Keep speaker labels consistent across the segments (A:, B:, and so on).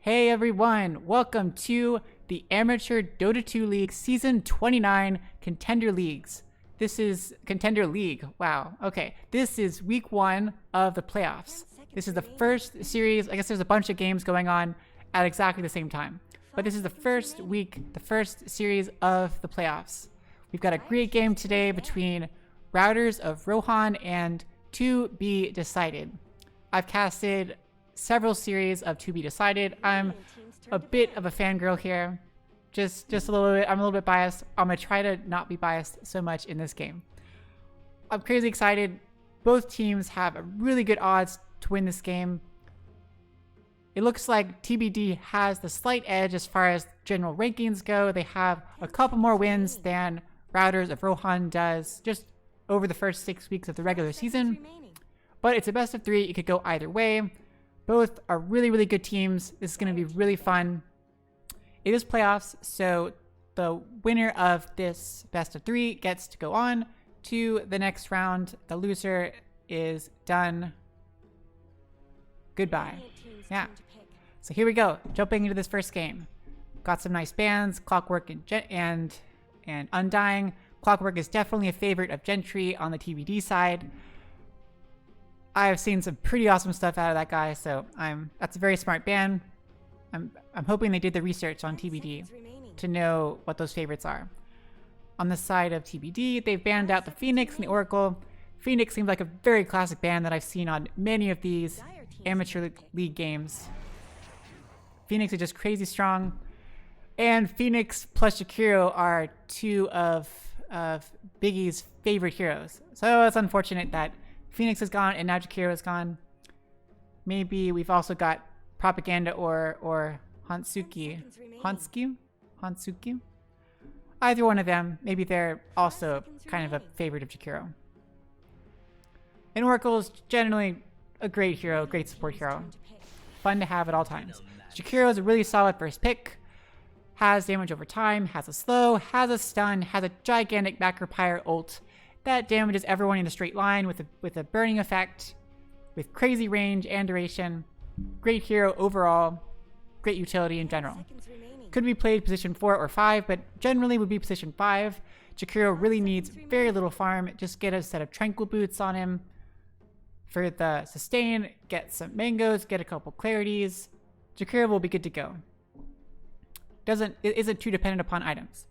A: Hey everyone, welcome to the Amateur Dota 2 League Season 29 Contender Leagues. This is Contender League, wow, okay. This is week 1 of the playoffs. This is the first series, I guess there's a bunch of games going on at exactly the same time. But this is the first week, the first series of the playoffs. We've got a great game today between Routers of Rohan and To Be Decided. I've casted several series of To Be Decided. I'm a bit of a fangirl here. Just a little bit. I'm a little bit biased. I'm gonna try to not be biased so much in this game. I'm crazy excited. Both teams have a really good odds to win this game. It looks like TBD has the slight edge as far as general rankings go. They have a couple more wins than Routers of Rohan does just over the first 6 weeks of the regular season. But it's a best of 3. It could go either way. Both are really, really good teams. This is going to be really fun. It is playoffs, so the winner of this best of 3 gets to go on to the next round. The loser is done. Goodbye. Yeah. So here we go. Jumping into this first game. Got some nice bans, Clockwork and Undying. Clockwork is definitely a favorite of Gentry on the TBD side. I've seen some pretty awesome stuff out of that guy, so that's a very smart ban. I'm hoping they did the research on TBD to know what those favorites are. On the side of TBD, they've banned out the Phoenix and the Oracle. Phoenix seems like a very classic ban that I've seen on many of these amateur league games. Phoenix is just crazy strong. And Phoenix plus Jakiro are two of Biggie's favorite heroes. So it's unfortunate that Phoenix is gone and now Jakiro is gone. Maybe we've also got Propaganda or Hansuki. Hansuki? Either one of them. Maybe they're also kind of a favorite of Jakiro. And Oracle is generally a great hero, great support hero. Fun to have at all times. Jakiro is a really solid first pick. Has damage over time, has a slow, has a stun, has a gigantic Macropyre ult that damages everyone in a straight line with a burning effect, with crazy range and duration. Great hero overall, great utility in general. Could be played position 4 or 5, but generally would be position 5. Jakiro really needs very little farm. Just get a set of Tranquil Boots on him for the sustain, get some mangoes, get a couple clarities. Jakiro will be good to go. It isn't too dependent upon items.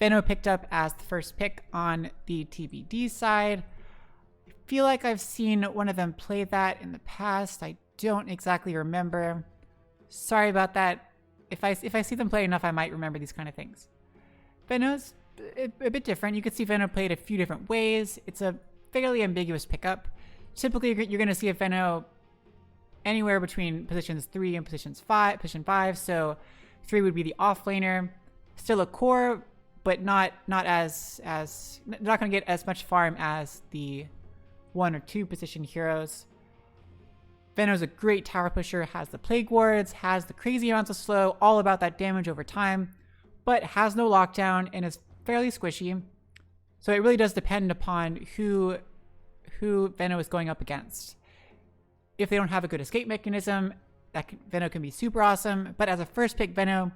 A: Veno picked up as the first pick on the TBD side. I feel like I've seen one of them play that in the past. I don't exactly remember. Sorry about that. If I see them play enough, I might remember these kind of things. Veno's a bit different. You could see Veno played a few different ways. It's a fairly ambiguous pickup. Typically, you're going to see a Veno anywhere between positions 3 and position 5. So 3 would be the offlaner. Still a core, but not going to get as much farm as the 1 or 2 position heroes. Veno's a great tower pusher, has the plague wards, has the crazy amounts of slow, all about that damage over time, but has no lockdown and is fairly squishy. So it really does depend upon who Veno is going up against. If they don't have a good escape mechanism, Veno can be super awesome, but as a first pick Veno,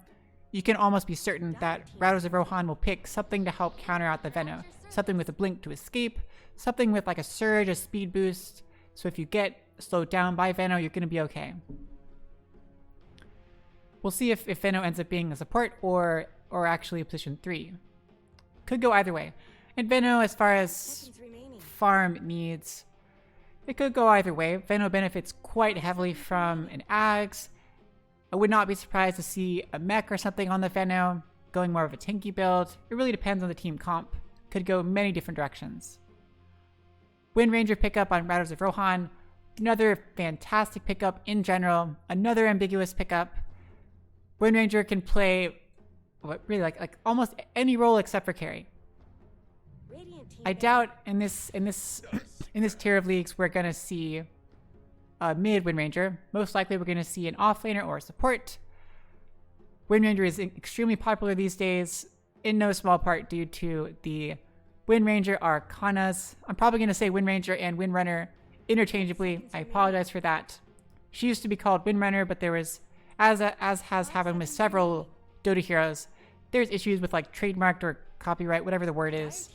A: you can almost be certain that Routers of Rohan will pick something to help counter out the Veno. Something with a blink to escape, something with like a surge, a speed boost. So if you get slowed down by Veno, you're going to be okay. We'll see if Veno ends up being a support or actually a position 3. Could go either way. And Veno, as far as farm needs, it could go either way. Veno benefits quite heavily from an Ags. I would not be surprised to see a mech or something on the Veno, going more of a tanky build. It really depends on the team comp. Could go many different directions. Wind Ranger pickup on Routers of Rohan. Another fantastic pickup in general. Another ambiguous pickup. Wind Ranger can play really like almost any role except for carry. I doubt in this tier of leagues we're gonna see a mid Wind Ranger. Most likely we're gonna see an offlaner or a support. Wind Ranger is extremely popular these days, in no small part due to the Wind Ranger Arcanas. I'm probably gonna say Wind Ranger and Windrunner interchangeably. I apologize for that. She used to be called Windrunner, but there was as has happened with several Dota heroes, there's issues with like trademarked or copyright, whatever the word is.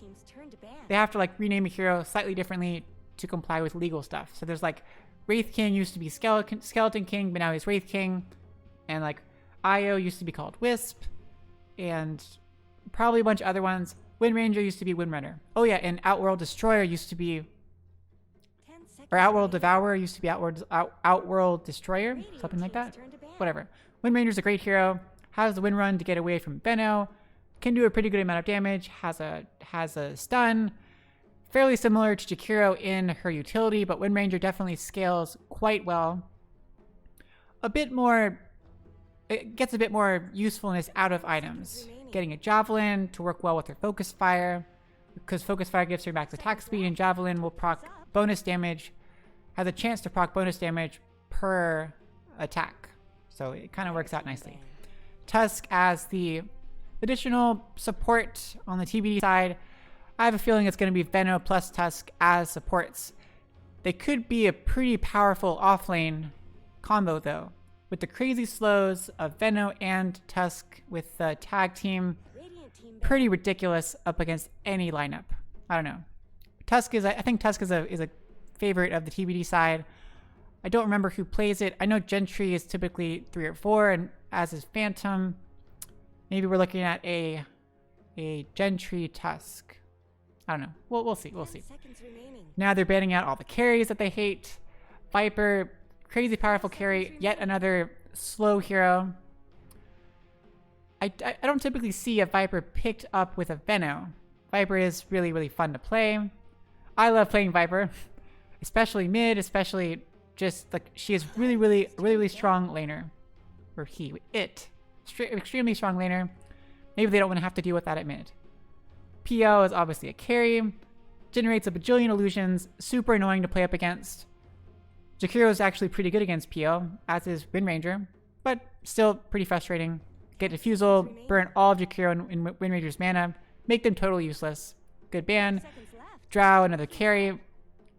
A: They have to like rename a hero slightly differently to comply with legal stuff. So there's like Wraith King used to be Skeleton King, but now he's Wraith King, and like Io used to be called Wisp, and probably a bunch of other ones. Wind Ranger used to be Windrunner. Oh yeah, and Outworld Destroyer used to be, or Outworld Devourer used to be Outworld Destroyer, something like that. Whatever. Wind Ranger's a great hero. Has the wind run to get away from Venno. Can do a pretty good amount of damage. Has a stun. Fairly similar to Jakiro in her utility, but Wind Ranger definitely scales quite well. It gets a bit more usefulness out of items. Getting a Javelin to work well with her Focus Fire, because Focus Fire gives her max attack speed, and Javelin will proc bonus damage, has a chance to proc bonus damage per attack. So it kind of works out nicely. Tusk as the additional support on the TBD side. I have a feeling it's going to be Venno plus Tusk as supports. They could be a pretty powerful offlane combo though, with the crazy slows of Venno and Tusk with the tag team. Pretty ridiculous up against any lineup. I don't know. I think Tusk is a favorite of the TBD side. I don't remember who plays it. I know Gentry is typically 3 or 4, and as is Phantom. Maybe we're looking at a Gentry Tusk. I don't know. We'll see. Now they're banning out all the carries that they hate. Viper, crazy powerful carry, yet another slow hero. I don't typically see a Viper picked up with a Venno. Viper is really, really fun to play. I love playing Viper, especially mid, especially just like she is really strong laner. Or extremely strong laner. Maybe they don't want to have to deal with that at mid. PO is obviously a carry, generates a bajillion illusions, super annoying to play up against. Jakiro is actually pretty good against PO, as is Wind Ranger, but still pretty frustrating. Get Diffusal, burn all of Jakiro and Wind Ranger's mana, make them totally useless. Good ban. Drow, another carry.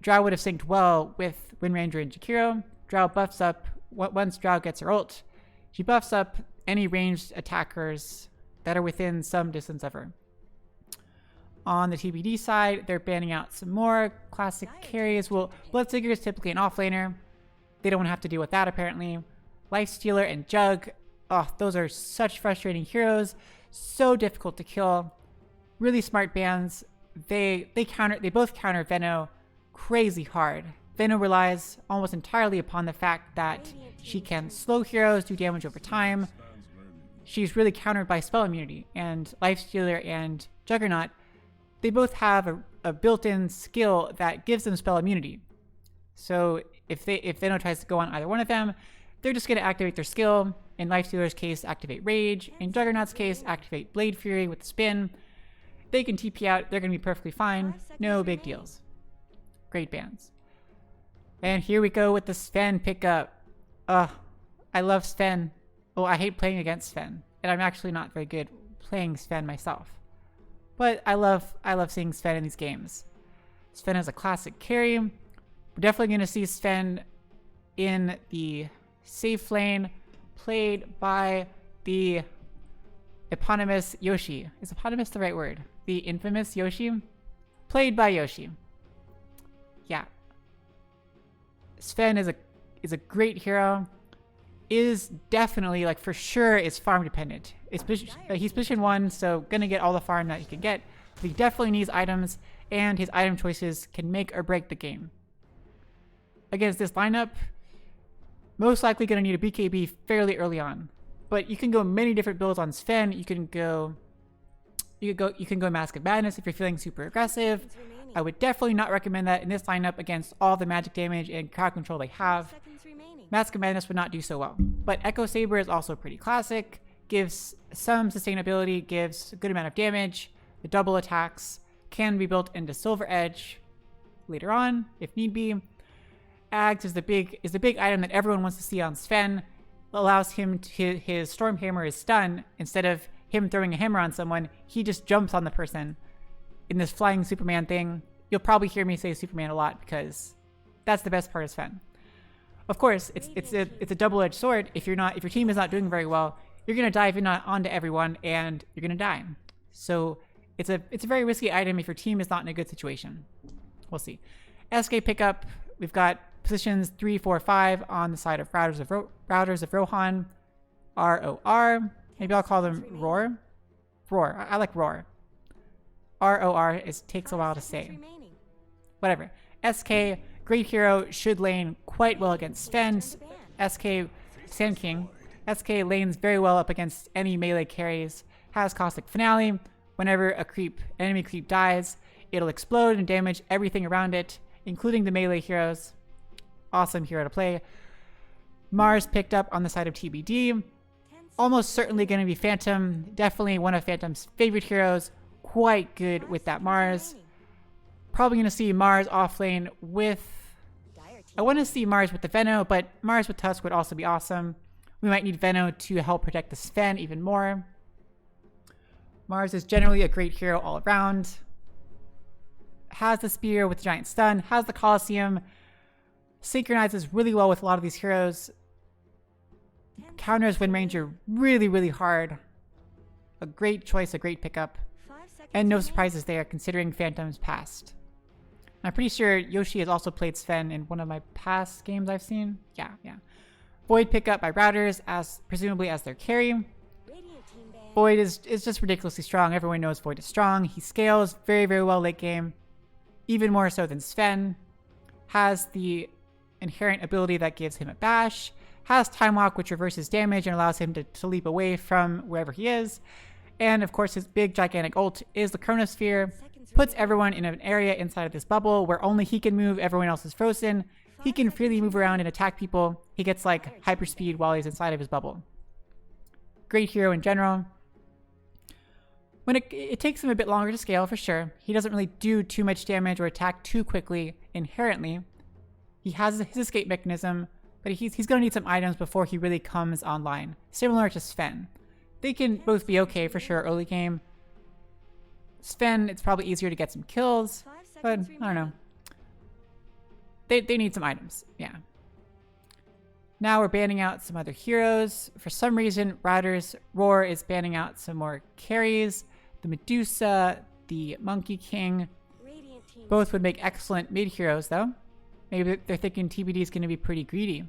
A: Drow would have synced well with Wind Ranger and Jakiro. Drow buffs up, once Drow gets her ult, she buffs up any ranged attackers that are within some distance of her. On the TBD side, they're banning out some more classic carries. Well, Bloodseeker is typically an offlaner. They don't want to have to deal with that apparently. Lifestealer and Jug, those are such frustrating heroes. So difficult to kill. Really smart bans. They both counter Venno crazy hard. Venno relies almost entirely upon the fact that she can slow heroes, do damage over time. She's really countered by spell immunity, and Lifestealer and Juggernaut, they both have a built-in skill that gives them spell immunity. So if Venno tries to go on either one of them, they're just going to activate their skill. In Lifestealer's case, activate Rage. In Juggernaut's case, activate Blade Fury with the spin. They can TP out. They're going to be perfectly fine. No big deals. Great bans. And here we go with the Sven pickup. I love Sven. Oh, I hate playing against Sven. And I'm actually not very good playing Sven myself. But I love seeing Sven in these games. Sven is a classic carry. We're definitely going to see Sven in the safe lane, played by the eponymous Yoshi. Is eponymous the right word? The infamous Yoshi? Played by Yoshi. Yeah. Sven is a great hero. Is definitely, like, for sure is farm dependent. He's position 1, so gonna get all the farm that he can get. But he definitely needs items, and his item choices can make or break the game. Against this lineup, most likely gonna need a BKB fairly early on. But you can go many different builds on Sven. You can go Mask of Madness if you're feeling super aggressive. I would definitely not recommend that in this lineup against all the magic damage and crowd control they have. Mask of Madness would not do so well. But Echo Saber is also pretty classic. Gives some sustainability, gives a good amount of damage. The double attacks can be built into Silver Edge later on, if need be. Ags is the big item that everyone wants to see on Sven. Allows him to, his Storm Hammer is stun. Instead of him throwing a hammer on someone, he just jumps on the person in this flying Superman thing. You'll probably hear me say Superman a lot because that's the best part of Sven. Of course, it's a double-edged sword. If your team is not doing very well, you're gonna dive in onto everyone and you're gonna die. So it's a very risky item if your team is not in a good situation. We'll see. SK pickup. We've got positions 3, 4, 5 on the side of routers of Rohan. RoR. Maybe I'll call them RoR. RoR. I like RoR. RoR takes a while to say. Whatever. SK, great hero, should lane quite well against Sven. SK, Sand King. SK lanes very well up against any melee carries. Has Caustic Finale. Whenever enemy creep dies, it'll explode and damage everything around it, including the melee heroes. Awesome hero to play. Mars picked up on the side of TBD. Almost certainly going to be Phantom. Definitely one of Phantom's favorite heroes. Quite good with that Mars. Probably going to see Mars off lane with... I want to see Mars with the Veno, but Mars with Tusk would also be awesome. We might need Veno to help protect the Sven even more. Mars is generally a great hero all around. Has the Spear with the Giant Stun. Has the Colosseum. Synchronizes really well with a lot of these heroes. Counters Wind Ranger really, really hard. A great choice, a great pickup. And no surprises there considering Phantom's past. I'm pretty sure Yoshi has also played Sven in one of my past games I've seen. Yeah. Void pickup by routers, presumably as their carry. Void is just ridiculously strong. Everyone knows Void is strong. He scales very, very well late game. Even more so than Sven. Has the inherent ability that gives him a bash. Has Time Walk, which reverses damage and allows him to leap away from wherever he is. And of course, his big gigantic ult is the Chronosphere. Puts everyone in an area inside of this bubble where only he can move, everyone else is frozen. He can freely move around and attack people. He gets like hyperspeed while he's inside of his bubble. Great hero in general. When it takes him a bit longer to scale for sure. He doesn't really do too much damage or attack too quickly inherently. He has his escape mechanism, but he's going to need some items before he really comes online. Similar to Sven. They can both be okay for sure early game. Sven, it's probably easier to get some kills, but I don't know. They need some items, yeah. Now we're banning out some other heroes. For some reason, RoR is banning out some more carries. The Medusa, the Monkey King. Both would make excellent mid heroes though. Maybe they're thinking TBD is going to be pretty greedy.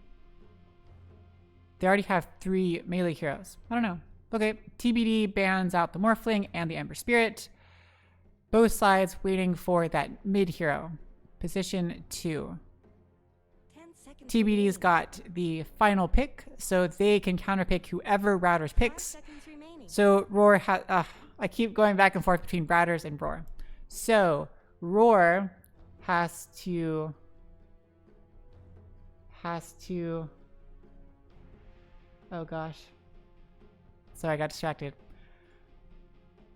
A: They already have 3 melee heroes. I don't know. Okay, TBD bans out the Morphling and the Ember Spirit. Both sides waiting for that mid hero. Position 2. TBD's got the final pick, so they can counterpick whoever Routers picks. So RoR has... I keep going back and forth between Routers and RoR. So RoR has to... Oh gosh. Sorry, I got distracted.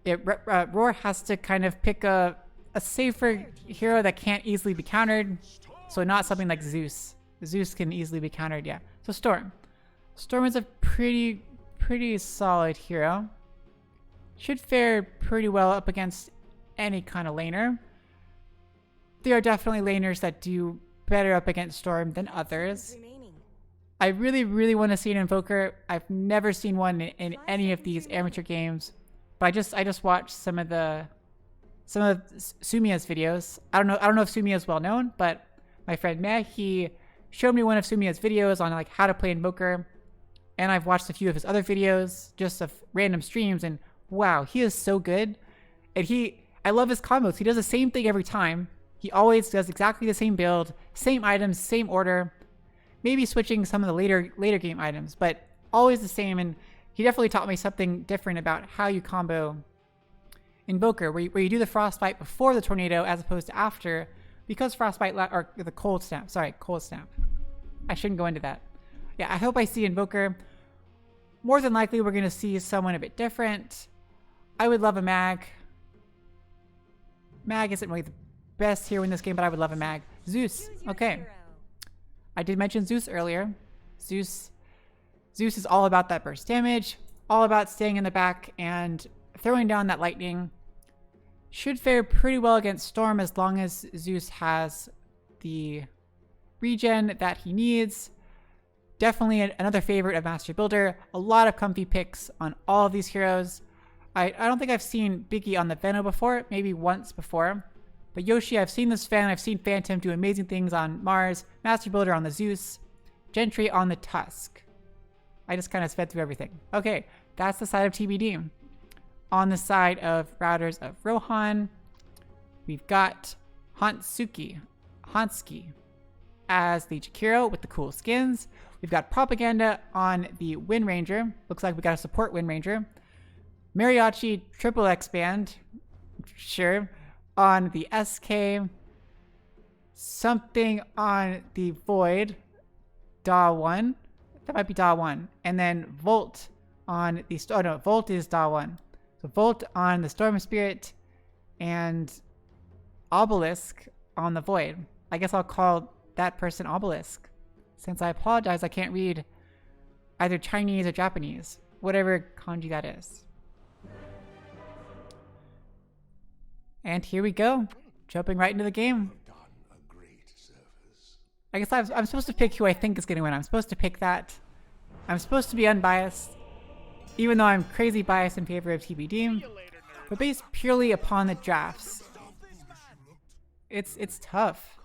A: RoR has to kind of pick a safer hero that can't easily be countered. So not something like Zeus. Zeus can easily be countered, yeah. So Storm. Storm is a pretty solid hero. Should fare pretty well up against any kind of laner. There are definitely laners that do better up against Storm than others. I really want to see an Invoker. I've never seen one in any of these amateur games. But I just watched some of Sumiya's videos. I don't know if Sumiya is well known, but my friend Meh, he showed me one of Sumiya's videos on like how to play Invoker, and I've watched a few of his other videos just of random streams, and wow, he is so good. And I love his combos. He does the same thing every time. He always does exactly the same build, same items, same order, maybe switching some of the later game items, but always the same. And he definitely taught me something different about how you combo Invoker, where you do the Frostbite before the Tornado as opposed to after, because Frostbite, or the Cold Snap. Sorry, Cold Snap. I shouldn't go into that. Yeah, I hope I see Invoker. More than likely, we're going to see someone a bit different. I would love a Mag. Mag isn't really the best hero in this game, but I would love a Mag. Zeus. Okay. I did mention Zeus earlier. Zeus is all about that burst damage, all about staying in the back and throwing down that lightning. Should fare pretty well against Storm as long as Zeus has the regen that he needs. Definitely another favorite of Master Builder. A lot of comfy picks on all of these heroes. I don't think I've seen Biggie on the Veno before, maybe once before. But Yoshi, I've seen this Fan, I've seen Phantom do amazing things on Mars, Master Builder on the Zeus, Gentry on the Tusk. I just kind of sped through everything. Okay, that's the side of TBD. On the side of routers of Rohan, we've got Hansky as the Jakiro with the cool skins. We've got Propaganda on the Wind Ranger. Looks like we got a support Wind Ranger. Mariachi Triple X Band, sure, on the SK. Something on the Void, Da1. That might be Da1. And then Volt on the... Oh no, Volt is Da1. So Volt on the Storm Spirit and Obelisk on the Void. I guess I'll call that person Obelisk. Since I apologize, I can't read either Chinese or Japanese. Whatever kanji that is. And here we go. Jumping right into the game. I guess I'm supposed to pick who I think is going to win. I'm supposed to pick that. I'm supposed to be unbiased. Even though I'm crazy biased in favor of TBD. But based purely upon the drafts. It's tough.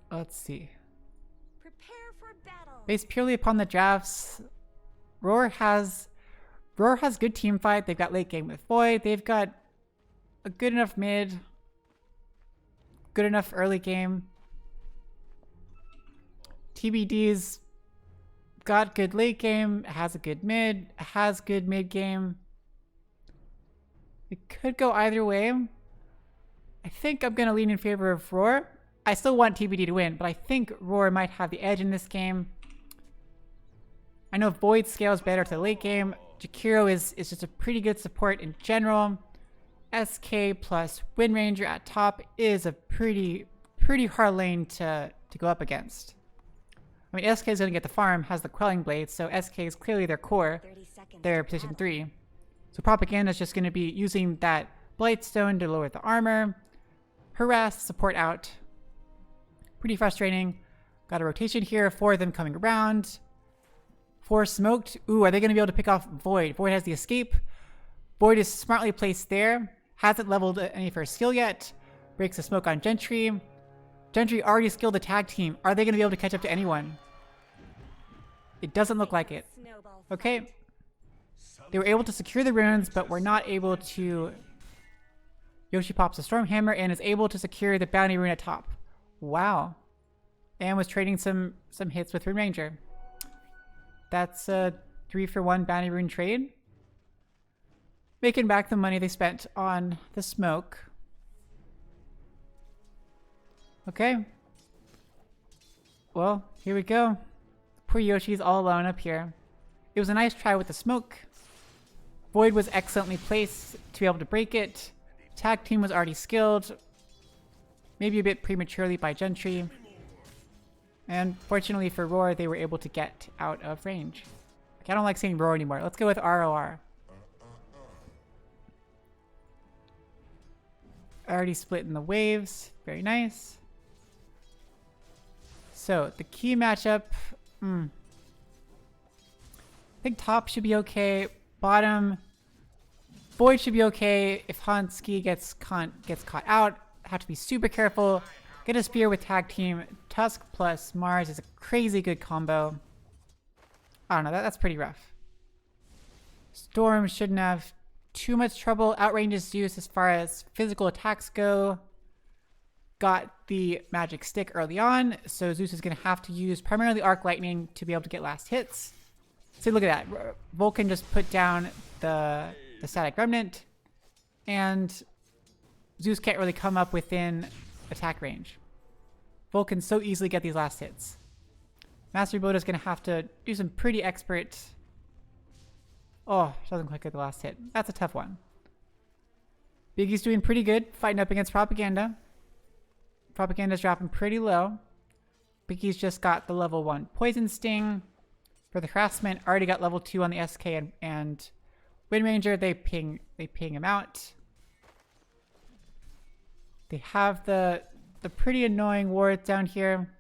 A: Let's see.
B: Prepare for battle.
A: Based purely upon the drafts, RoR has good team fight. They've got late game with Void. They've got a good enough mid, good enough early game. TBD's got good late game, has a good mid, has good mid game. It could go either way. I think I'm gonna lean in favor of RoR. I still want TBD to win, but I think RoR might have the edge in this game. I know Void scales better to the late game. Jakiro is just a pretty good support in general. SK plus Wind Ranger at top is a pretty hard lane to go up against. I mean, SK is going to get the farm, has the Quelling Blade, so SK is clearly their core, their position 3. So Propaganda is just going to be using that Blightstone to lower the armor, harass, support out. Pretty frustrating. Got a rotation here, 4 of them coming around. 4 smoked. Ooh, are they going to be able to pick off Void? Void has the escape. Void is smartly placed there. Hasn't leveled any of her skill yet. Breaks the smoke on Gentry. Gentry already skilled the tag team. Are they going to be able to catch up to anyone? It doesn't look like it. Okay. They were able to secure the runes, but were not able to... Yoshi pops a Stormhammer and is able to secure the bounty rune at top. Wow. And was trading some hits with Wind Ranger. That's a 3-for-1 bounty rune trade. Making back the money they spent on the smoke. Okay. Well, here we go. Poor Yoshi's all alone up here. It was a nice try with the smoke. Void was excellently placed to be able to break it. Tag team was already skilled. Maybe a bit prematurely by Gentry. And fortunately for RoR, they were able to get out of range. I don't like saying RoR anymore. Let's go with RoR. Already split in the waves. Very nice. So, the key matchup. I think top should be okay. Bottom. Void should be okay. If Hansky gets caught out, have to be super careful. Get a spear with tag team. Tusk plus Mars is a crazy good combo. I don't know, that's pretty rough. Storm shouldn't have too much trouble. Outranges Zeus as far as physical attacks go. Got the magic stick early on, so Zeus is going to have to use primarily Arc Lightning to be able to get last hits. So look at that. Vulcan just put down the static remnant, and Zeus can't really come up within attack range. Vulcan so easily get these last hits. Master Builder is going to have to do some pretty expert... Oh, doesn't quite get the last hit. That's a tough one. Biggie's doing pretty good, fighting up against Propaganda. Propaganda's dropping pretty low. Biggie's just got the level 1 Poison Sting. For the harassment, already got level 2 on the SK and Wind Ranger. They ping him out. They have the pretty annoying wards down here.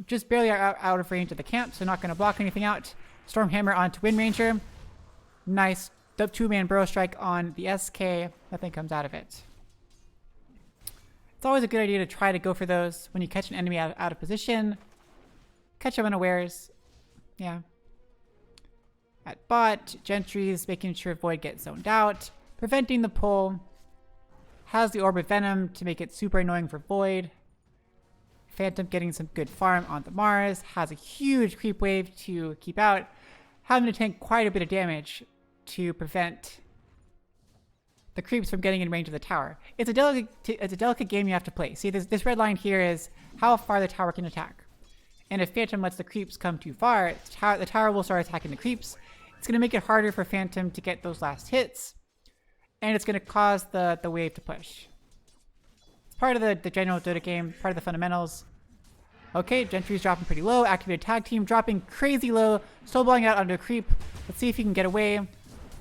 A: Just barely out of range of the camp, so not going to block anything out. Stormhammer onto Wind Ranger. Nice two-man Burrow Strike on the SK. Nothing comes out of it. It's always a good idea to try to go for those when you catch an enemy out of position. Catch them unawares. Yeah. At bot, Gentry's making sure Void gets zoned out, preventing the pull. Has the Orb of Venom to make it super annoying for Void. Phantom getting some good farm on the Mars. Has a huge creep wave to keep out. Having to tank quite a bit of damage to prevent the creeps from getting in range of the tower. It's a delicate game you have to play. See, this red line here is how far the tower can attack. And if Phantom lets the creeps come too far, the tower will start attacking the creeps. It's going to make it harder for Phantom to get those last hits. And it's going to cause the wave to push. It's part of the general Dota game, part of the fundamentals. Okay, Gentry's dropping pretty low. Activated tag team dropping crazy low. Snowballing out onto a creep. Let's see if he can get away.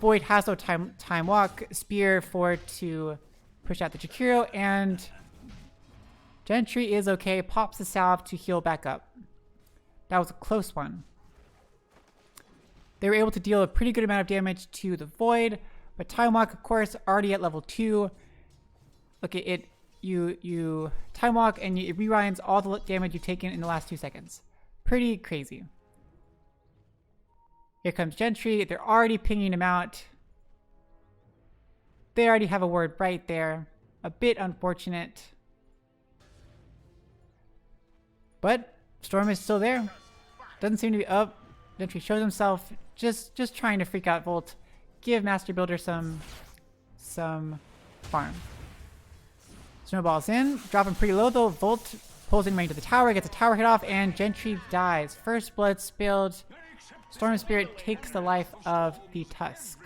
A: Void has no time walk. Spear forward to push out the Jakiro. And Gentry is okay. Pops the salve to heal back up. That was a close one. They were able to deal a pretty good amount of damage to the Void. But Time Walk, of course, already at level 2. Look at it. You Time Walk and it rewinds all the damage you've taken in the last 2 seconds. Pretty crazy. Here comes Gentry. They're already pinging him out. They already have a ward right there. A bit unfortunate. But Storm is still there. Doesn't seem to be up. Gentry shows himself. Just trying to freak out Volt. Give Master Builder some farm. Snowballs in. Dropping pretty low though. Volt pulls in range of the tower. Gets a tower hit off. And Gentry dies. First blood spilled. Storm Spirit takes the life of the Tusk.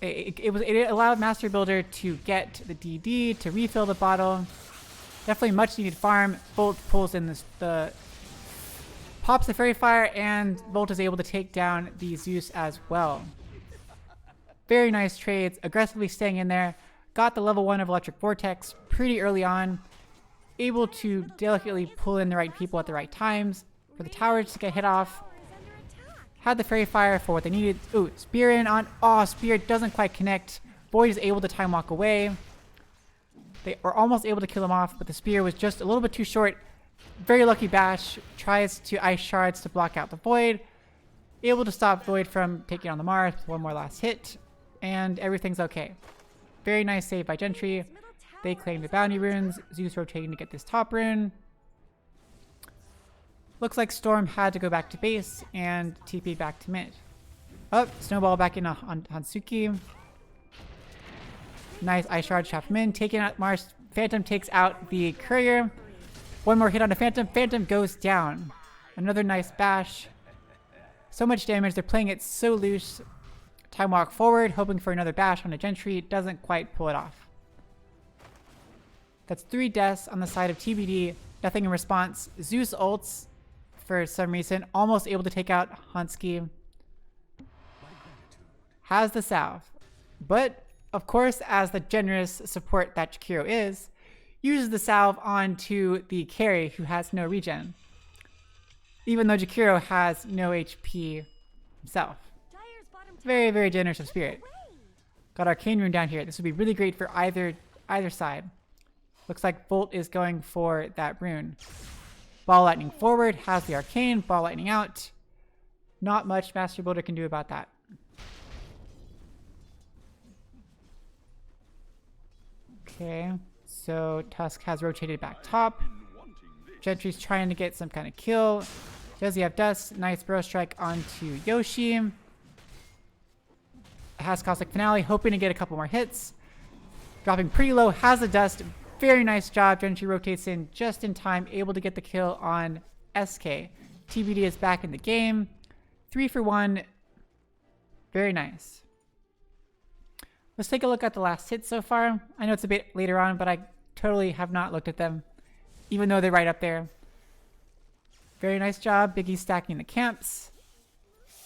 A: It allowed Master Builder to get the DD, to refill the bottle. Definitely much needed farm. Volt pulls in pops the Fairy Fire, and Volt is able to take down the Zeus as well. Very nice trades. Aggressively staying in there. Got the level 1 of Electric Vortex pretty early on. Able to delicately pull in the right people at the right times for the towers to get hit off. Had the Fairy Fire for what they needed. Ooh, Spear in on. Oh, Spear doesn't quite connect. Void is able to Time Walk away. They were almost able to kill him off, but the Spear was just a little bit too short. Very lucky Bash. Tries to Ice Shards to block out the Void. Able to stop Void from taking on the Mars with one more last hit. And everything's okay. Very nice save by Gentry. They claim the bounty runes. Zeus rotating to get this top rune. Looks like Storm had to go back to base and TP back to mid. Oh, Snowball back in on Hansuki. Nice Ice Shard, trap him in. Taking out Mars. Phantom takes out the Courier. One more hit on the Phantom. Phantom goes down. Another nice bash. So much damage. They're playing it so loose. Time Walk forward, hoping for another bash on a Gentry. Doesn't quite pull it off. That's 3 deaths on the side of TBD. Nothing in response. Zeus ults for some reason. Almost able to take out Hansky. Has the salve. But, of course, as the generous support that Jakiro is, uses the salve onto the carry who has no regen. Even though Jakiro has no HP himself. Very, very generous of spirit. Got Arcane Rune down here. This would be really great for either side. Looks like Volt is going for that rune. Ball Lightning forward, has the Arcane. Ball Lightning out. Not much Master Builder can do about that. Okay, so Tusk has rotated back top. Gentry's trying to get some kind of kill. Does he have Dust? Nice Burrow Strike onto Yoshi. Has Cosmic Finale, hoping to get a couple more hits. Dropping pretty low, has the Dust. Very nice job. Gentry rotates in just in time, able to get the kill on SK. TBD is back in the game. 3 for 1. Very nice. Let's take a look at the last hits so far. I know it's a bit later on, but I totally have not looked at them, even though they're right up there. Very nice job. Biggie stacking the camps,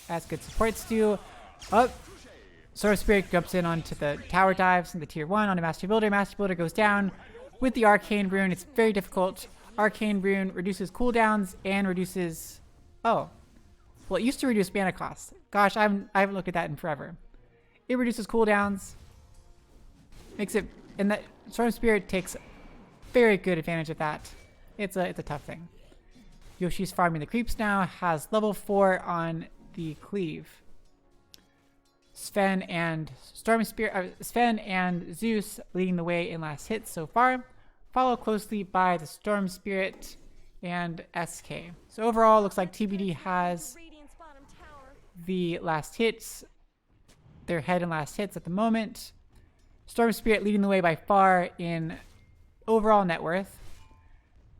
A: as good supports do. Oh, Storm Spirit jumps in onto the tower dives and the tier 1 onto Master Builder. Master Builder goes down with the Arcane Rune. It's very difficult. Arcane Rune reduces cooldowns and reduces... Oh. Well, it used to reduce mana cost. Gosh, I haven't looked at that in forever. It reduces cooldowns. Makes it... And that Storm Spirit takes very good advantage of that. It's a tough thing. Yoshi's farming the creeps now. Has level 4 on the cleave. Sven and Zeus leading the way in last hits so far, followed closely by the Storm Spirit and SK. So overall, looks like TBD has the last hits. They're ahead in last hits at the moment. Storm Spirit leading the way by far in overall net worth.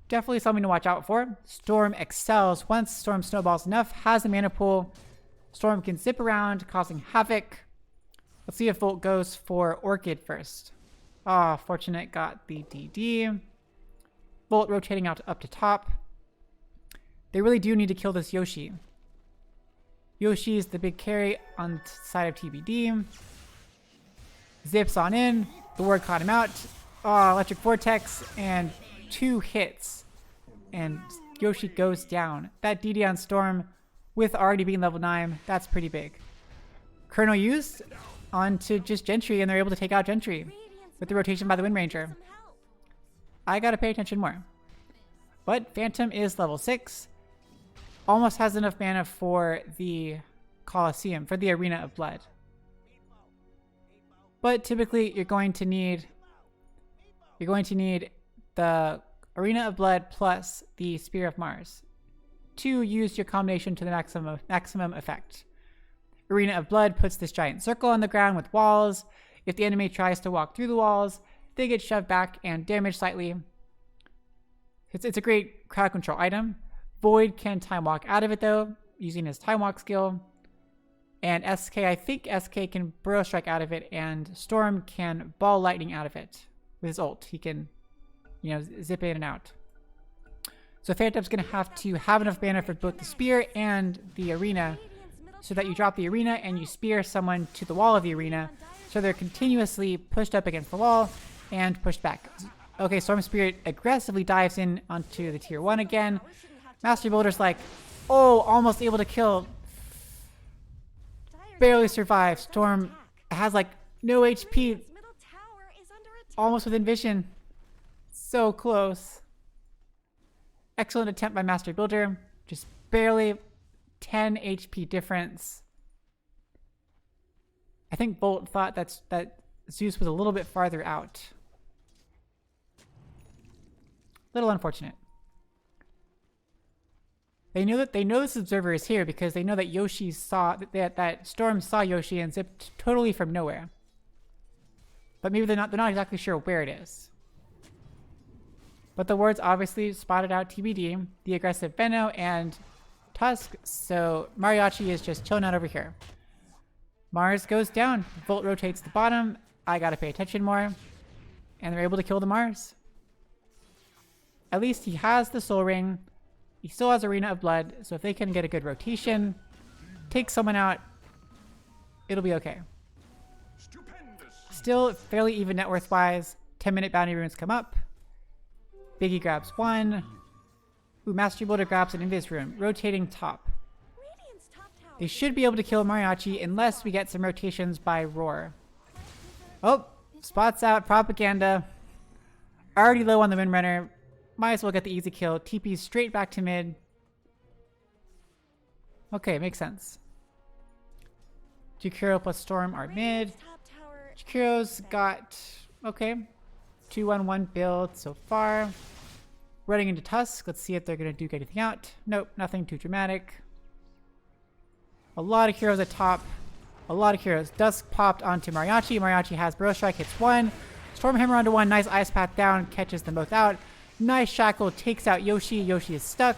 A: Definitely something to watch out for. Storm excels once Storm snowballs enough, has a mana pool. Storm can zip around, causing havoc. Let's see if Volt goes for Orchid first. Ah, Fortunate got the DD. Volt rotating out up to top. They really do need to kill this Yoshi. Yoshi is the big carry on the side of TBD. Zips on in. The ward caught him out. Ah, Electric Vortex and 2 hits. And Yoshi goes down. That DD on Storm, with already being level 9, that's pretty big. Colonel used onto just Gentry, and they're able to take out Gentry with the rotation by the Wind Ranger. I gotta pay attention more. But Phantom is level 6. Almost has enough mana for the Colosseum, for the Arena of Blood. But typically you're going to need the Arena of Blood plus the Spear of Mars to use your combination to the maximum effect. Arena of Blood puts this giant circle on the ground with walls. If the enemy tries to walk through the walls, they get shoved back and damaged slightly. It's a great crowd control item. Void can time walk out of it though, using his time walk skill. And SK, I think SK can Burrow Strike out of it, and Storm can Ball Lightning out of it with his ult. He can, zip in and out. So Phantom's going to have enough mana for both the Spear and the Arena, so that you drop the Arena and you spear someone to the wall of the Arena, so they're continuously pushed up against the wall and pushed back. Okay, Storm Spirit aggressively dives in onto the tier 1 again. Master Builder's like, oh, almost able to kill. Barely survives. Storm has like no HP. Almost within vision. So close. Excellent attempt by Master Builder. Just barely 10 HP difference. I think Bolt thought that Zeus was a little bit farther out. Little unfortunate. They know this observer is here because they know that Yoshi saw that Storm saw Yoshi and zipped totally from nowhere. But maybe they're not exactly sure where it is. But the wards obviously spotted out TBD, the aggressive Benno, and Tusk, so Mariachi is just chilling out over here. Mars goes down. Volt rotates the bottom. I gotta pay attention more. And they're able to kill the Mars. At least he has the Soul Ring. He still has Arena of Blood, so if they can get a good rotation, take someone out, it'll be okay. Still fairly even net worth wise. 10-minute bounty runes come up. Biggie grabs 1. Ooh, Master Builder grabs an Invis rune, rotating top. They should be able to kill Mariachi unless we get some rotations by RoR. Oh, spots out Propaganda. Already low on the Windrunner. Might as well get the easy kill. TP straight back to mid. Okay, makes sense. Jakiro plus Storm are mid. Jakiro's got, okay, 2-1-1 build so far. Running into Tusk. Let's see if they're going to duke anything out. Nope, nothing too dramatic. A lot of heroes at top. A lot of heroes. Dusk popped onto Mariachi. Mariachi has Burrow Strike, hits 1. Stormhammer onto 1. Nice Ice Path down. Catches them both out. Nice Shackle takes out Yoshi. Yoshi is stuck.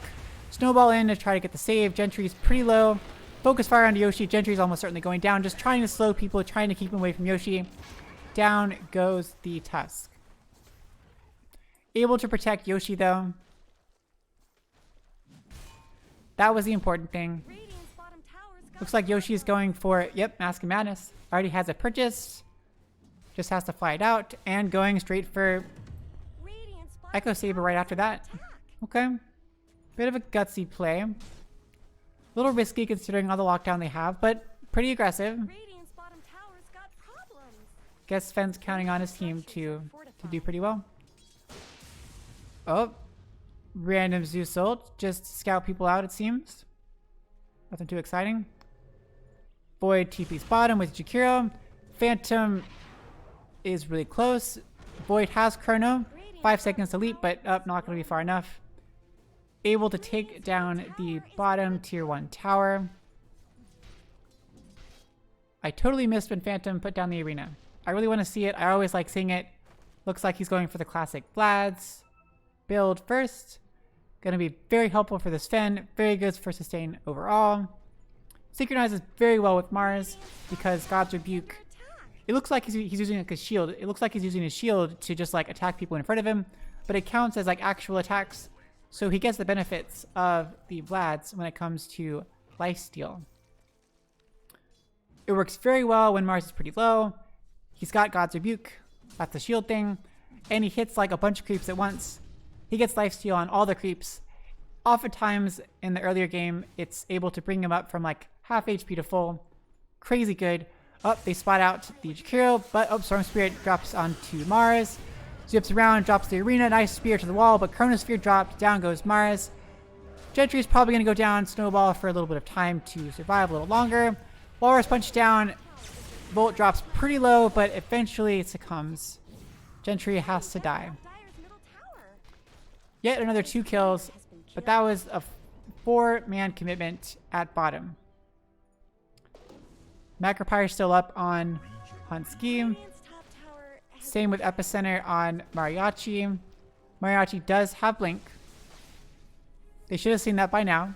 A: Snowball in to try to get the save. Gentry's pretty low. Focus fire onto Yoshi. Gentry's almost certainly going down. Just trying to slow people. Trying to keep him away from Yoshi. Down goes the Tusk. Able to protect Yoshi though. That was the important thing. Looks like Yoshi is going for, yep, Mask of Madness. Already has it purchased. Just has to fly it out. And going straight for
B: Radiant's bottom
A: Echo Saber right after that.
B: attack.
A: Okay. Bit of a gutsy play. A little risky considering all the lockdown they have, but pretty aggressive.
B: Radiant's bottom tower's got problems.
A: Guess Sven's counting on his team to do pretty well. Oh. Random Zeus ult. Just scout people out, it seems. Nothing too exciting. Void TP's bottom with Jakiro. Phantom is really close. Void has Chrono. 5 seconds to leap, but up, not going to be far enough. Able to take down the bottom tier 1 tower. I totally missed when Phantom put down the arena. I really want to see it. I always like seeing it. Looks like he's going for the classic Vlad's build first. Going to be very helpful for the Sven. Very good for sustain overall. Synchronizes very well with Mars because God's Rebuke. It looks like he's using like a shield. It looks like he's using his shield to just like attack people in front of him, but it counts as like actual attacks. So he gets the benefits of the Vlad's when it comes to lifesteal. It works very well when Mars is pretty low. He's got God's Rebuke. That's the shield thing. And he hits like a bunch of creeps at once. He gets lifesteal on all the creeps. Oftentimes in the earlier game, it's able to bring him up from like half HP to full. Crazy good. Oh, they spot out the Jakiro, but oh, Storm Spirit drops onto Mars. Zips around, drops the arena. Nice spear to the wall, but Chronosphere dropped. Down goes Mars. Gentry is probably going to go down. Snowball for a little bit of time to survive a little longer. Walrus punch down. Bolt drops pretty low, but eventually it succumbs. Gentry has to die.
B: Dire's middle tower.
A: Yet another 2 kills, but that was a 4-man commitment at bottom. Macropyre still up on Ski.
B: Radiant's top tower has
A: Same with Epicenter on Mariachi. Mariachi does have Blink. They should have seen that by now.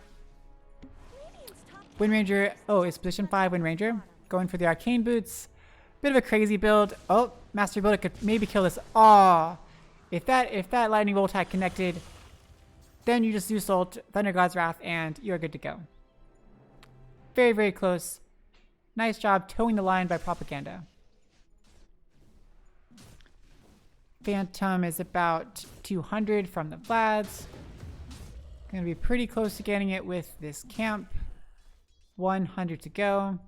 B: Radiant's top
A: Wind Ranger, oh, it's position 5 Wind Ranger. Going for the Arcane Boots. Bit of a crazy build. Oh, Master Builder could maybe kill this. Aw. If that Lightning Bolt had connected, then you just Zeus ult, Thunder God's Wrath, and you're good to go. Very, very close. Nice job towing the line by Propaganda. Phantom is about 200 from the Vlad's. Gonna be pretty close to getting it with this camp. 100 to go.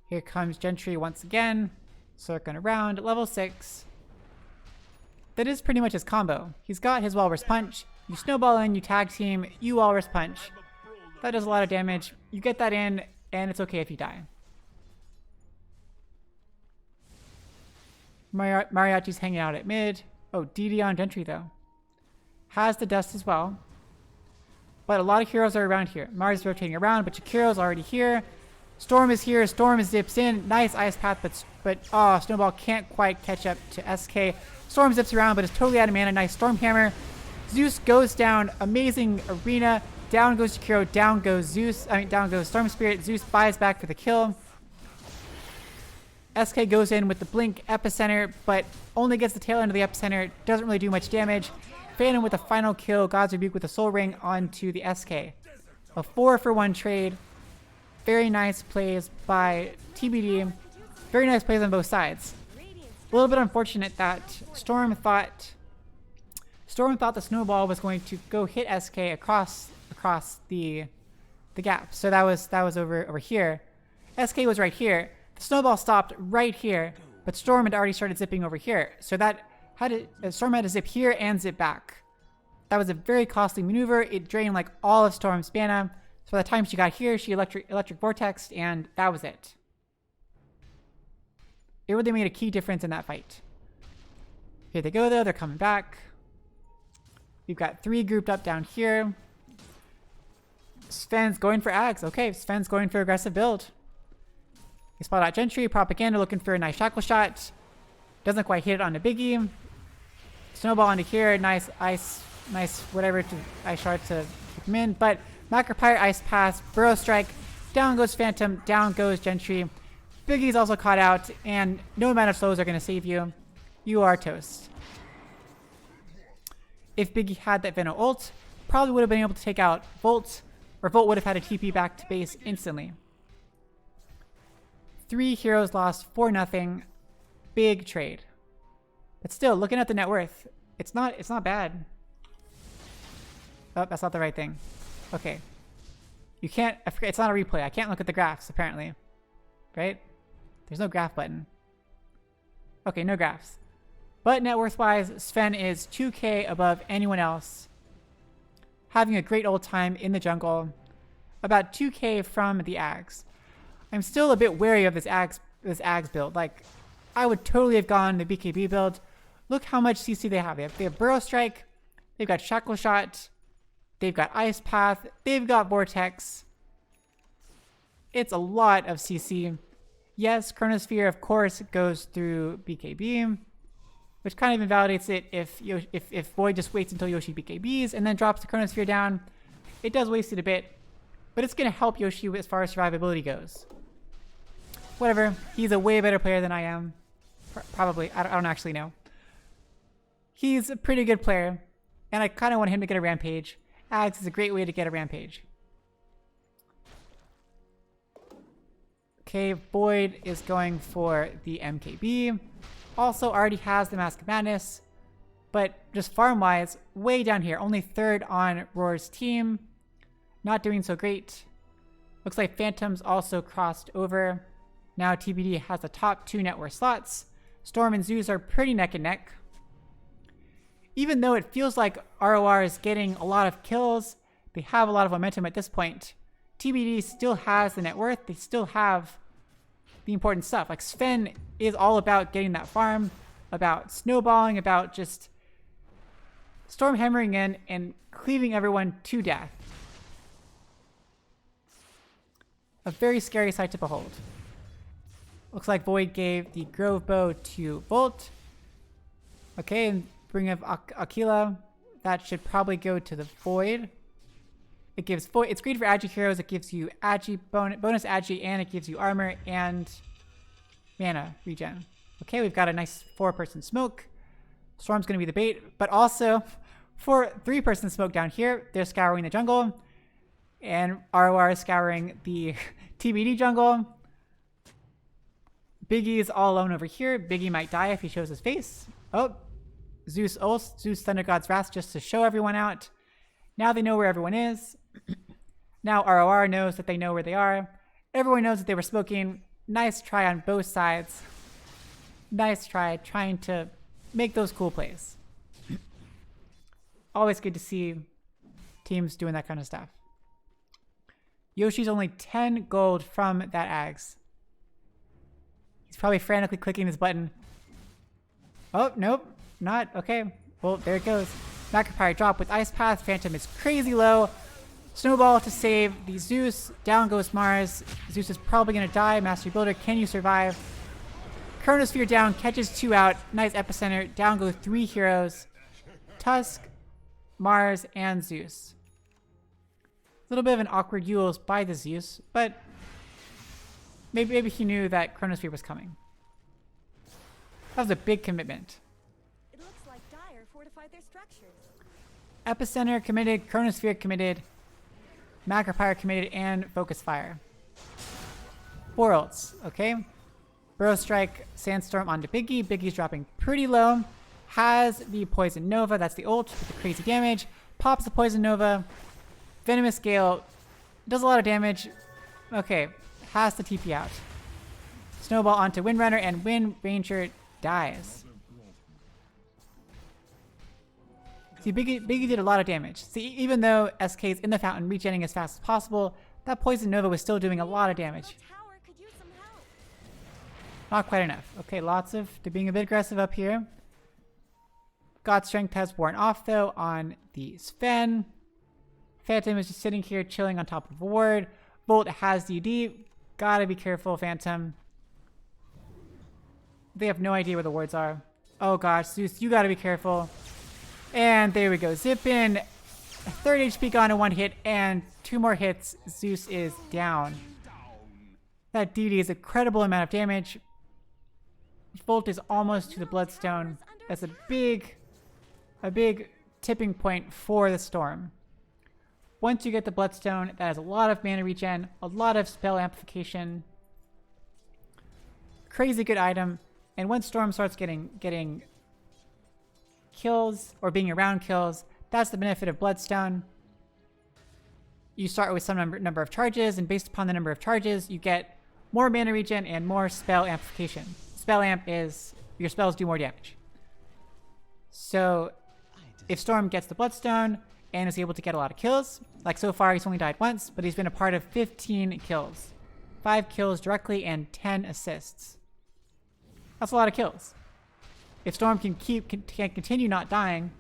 A: Here comes Gentry once again. Circling around at level 6. That is pretty much his combo. He's got his Walrus Punch. You snowball in, you tag team, you Walrus Punch. That does a lot of damage. You get that in, and it's okay if you die. Mariachi's hanging out at mid. Oh, DD on Gentry though. Has the dust as well. But a lot of heroes are around here. Mars is rotating around, but Jakiro's already here. Storm is here. Storm zips in. Nice ice path, but oh, Snowball can't quite catch up to SK. Storm zips around, but is totally out of mana. Nice Storm Hammer. Zeus goes down. Amazing arena. Down goes Jakiro. Down goes Zeus. Down goes Storm Spirit. Zeus buys back for the kill. SK goes in with the Blink Epicenter, but only gets the tail end of the Epicenter. Doesn't really do much damage. Phantom with the final kill. God's Rebuke with the Soul Ring onto the SK. A 4-for-1 trade. Very nice plays by TBD. Very nice plays on both sides. A little bit unfortunate that Storm thought the Snowball was going to go hit SK across the gap. So that was over here. SK was right here. The Snowball stopped right here, but Storm had already started zipping over here. So Storm had to zip here and zip back. That was a very costly maneuver. It drained like all of Storm's mana. So by the time she got here, she electric vortexed, and that was it. It really made a key difference in that fight. Here they go though, they're coming back. We've got 3 grouped up down here. Sven's going for Ags. Okay, Sven's going for aggressive build. He spot out Gentry, Propaganda looking for a nice shackle shot. Doesn't quite hit it on the biggie. Snowball into here, nice ice, nice whatever to ice shard to keep him in. But Macropyre Ice Pass, Burrow Strike, down goes Phantom, down goes Gentry. Biggie's also caught out, and no amount of slows are going to save you. You are toast. If Biggie had that Venom ult, probably would have been able to take out Volt, or Volt would have had a TP back to base instantly. 3 heroes lost for nothing. Big trade. But still, looking at the net worth, it's not bad. Oh, that's not the right thing. Okay. You can't, I forget, it's not a replay. I can't look at the graphs, apparently. Right? There's no graph button. Okay, no graphs. But net worth-wise, Sven is 2k above anyone else. Having a great old time in the jungle. About 2k from the Ags. I'm still a bit wary of this Ags build. Like, I would totally have gone the BKB build. Look how much CC they have. They have Burrow Strike. They've got Shackle Shot. They've got Ice Path. They've got Vortex. It's a lot of CC. Yes, Chronosphere, of course, goes through BKB, which kind of invalidates it if Void just waits until Yoshi BKBs and then drops the Chronosphere down. It does waste it a bit, but it's going to help Yoshi as far as survivability goes. Whatever. He's a way better player than I am. Probably. I don't actually know. He's a pretty good player, and I kind of want him to get a Rampage. Ags is a great way to get a Rampage. Okay, Void is going for the MKB. Also already has the Mask of Madness, but just farm-wise, way down here. Only 3rd on RoR's team. Not doing so great. Looks like Phantom's also crossed over. Now TBD has the top 2 net worth slots. Storm and Zeus are pretty neck and neck. Even though it feels like RoR is getting a lot of kills, they have a lot of momentum at this point. TBD still has the net worth. They still have the important stuff. Like Sven is all about getting that farm, about snowballing, about just storm hammering in and cleaving everyone to death. A very scary sight to behold. Looks like Void gave the Grove Bow to Volt. Okay, and bring up Aquila. That should probably go to the Void. It gives Void. It's great for Agi heroes. It gives you Agi bonus Agi, and it gives you armor and mana regen. Okay, we've got a nice 4-person smoke. Storm's going to be the bait, but also for 3-person smoke down here, they're scouring the jungle, and RoR is scouring the TBD jungle. Biggie's all alone over here. Biggie might die if he shows his face. Oh, Zeus Thunder God's Wrath just to show everyone out. Now they know where everyone is. Now RoR knows that they know where they are. Everyone knows that they were smoking. Nice try on both sides. Nice try trying to make those cool plays. Always good to see teams doing that kind of stuff. Yoshi's only 10 gold from that Ags. He's probably frantically clicking his button. Oh, nope. Not. Okay. Well, there it goes. Macropire drop with Ice Path. Phantom is crazy low. Snowball to save the Zeus. Down goes Mars. Zeus is probably going to die. Mastery Builder, can you survive? Chronosphere down, catches 2 out. Nice epicenter. Down go 3 heroes. Tusk, Mars, and Zeus. A little bit of an awkward Yules by the Zeus, but maybe he knew that Chronosphere was coming. That was a big commitment.
B: It looks like Dire fortified their structures.
A: Epicenter committed, Chronosphere committed, Macropire committed, and Focus Fire. 4 ults, okay? Burrow Strike, Sandstorm onto Biggie. Biggie's dropping pretty low. Has the Poison Nova, that's the ult with the crazy damage. Pops the Poison Nova. Venomous Gale does a lot of damage. Okay, has the TP out. Snowball onto Windrunner, and Wind Ranger dies. See, Biggie did a lot of damage. See, even though SK's in the fountain regenerating as fast as possible, that Poison Nova was still doing a lot of damage.
B: Tower could use some help.
A: Not quite enough. Okay, they're being a bit aggressive up here. God Strength has worn off, though, on the Sven. Phantom is just sitting here chilling on top of a ward. Volt has DD. Gotta be careful, Phantom. They have no idea where the wards are. Oh gosh, Zeus, you gotta be careful. And there we go. Zip in. 3rd HP gone in 1 hit, and 2 more hits. Zeus is down. That DD is a credible amount of damage. Volt is almost to the Bloodstone. That's a big tipping point for the Storm. Once you get the Bloodstone, that has a lot of mana regen, a lot of spell amplification. Crazy good item. And once Storm starts getting kills or being around kills, that's the benefit of Bloodstone. You start with some number of charges, and based upon the number of charges, you get more mana regen and more spell amplification. Spell amp is your spells do more damage. So if Storm gets the Bloodstone and is able to get a lot of kills, like so far he's only died once, but he's been a part of 15 kills. 5 kills directly and 10 assists. That's a lot of kills. If Storm can continue not dying,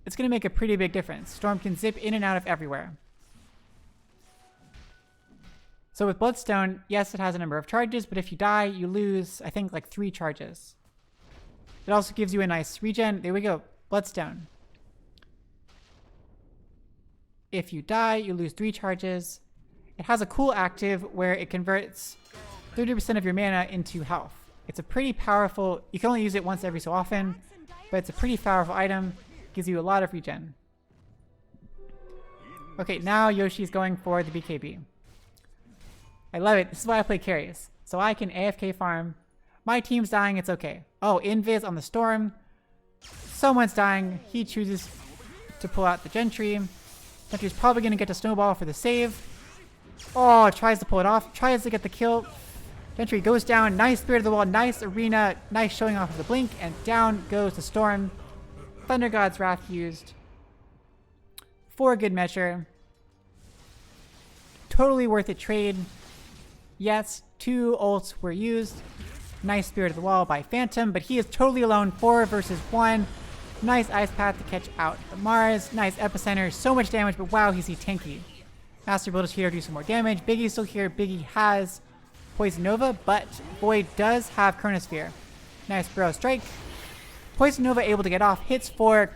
A: it's going to make a pretty big difference. Storm can zip in and out of everywhere. So with Bloodstone, yes, it has a number of charges, but if you die, you lose, I think, like 3 charges. It also gives you a nice regen. There we go. Bloodstone. If you die, you lose 3 charges. It has a cool active where it converts 30% of your mana into health. It's a pretty powerful, you can only use it once every so often, but it's a pretty powerful item. Gives you a lot of regen. Okay, now Yoshi's going for the BKB. I love it. This is why I play carries. So I can AFK farm. My team's dying, it's okay. Oh, invis on the Storm. Someone's dying. He chooses to pull out the Gentry. Gentry's probably going to get to Snowball for the save. Oh, tries to pull it off. Tries to get the kill. Gentry goes down. Nice Spirit of the Wall. Nice Arena. Nice showing off of the Blink. And down goes the Storm. Thunder God's Wrath used. For good measure. Totally worth it trade. Yes, 2 ults were used. Nice Spirit of the Wall by Phantom, but he is totally alone. 4 versus 1. Nice Ice Path to catch out the Mars. Nice Epicenter. So much damage, but wow, he's tanky. Master Builder's here to do some more damage. Biggie's still here. Biggie has Poison Nova, but Void does have Chronosphere. Nice Burrow Strike. Poison Nova able to get off. Hits for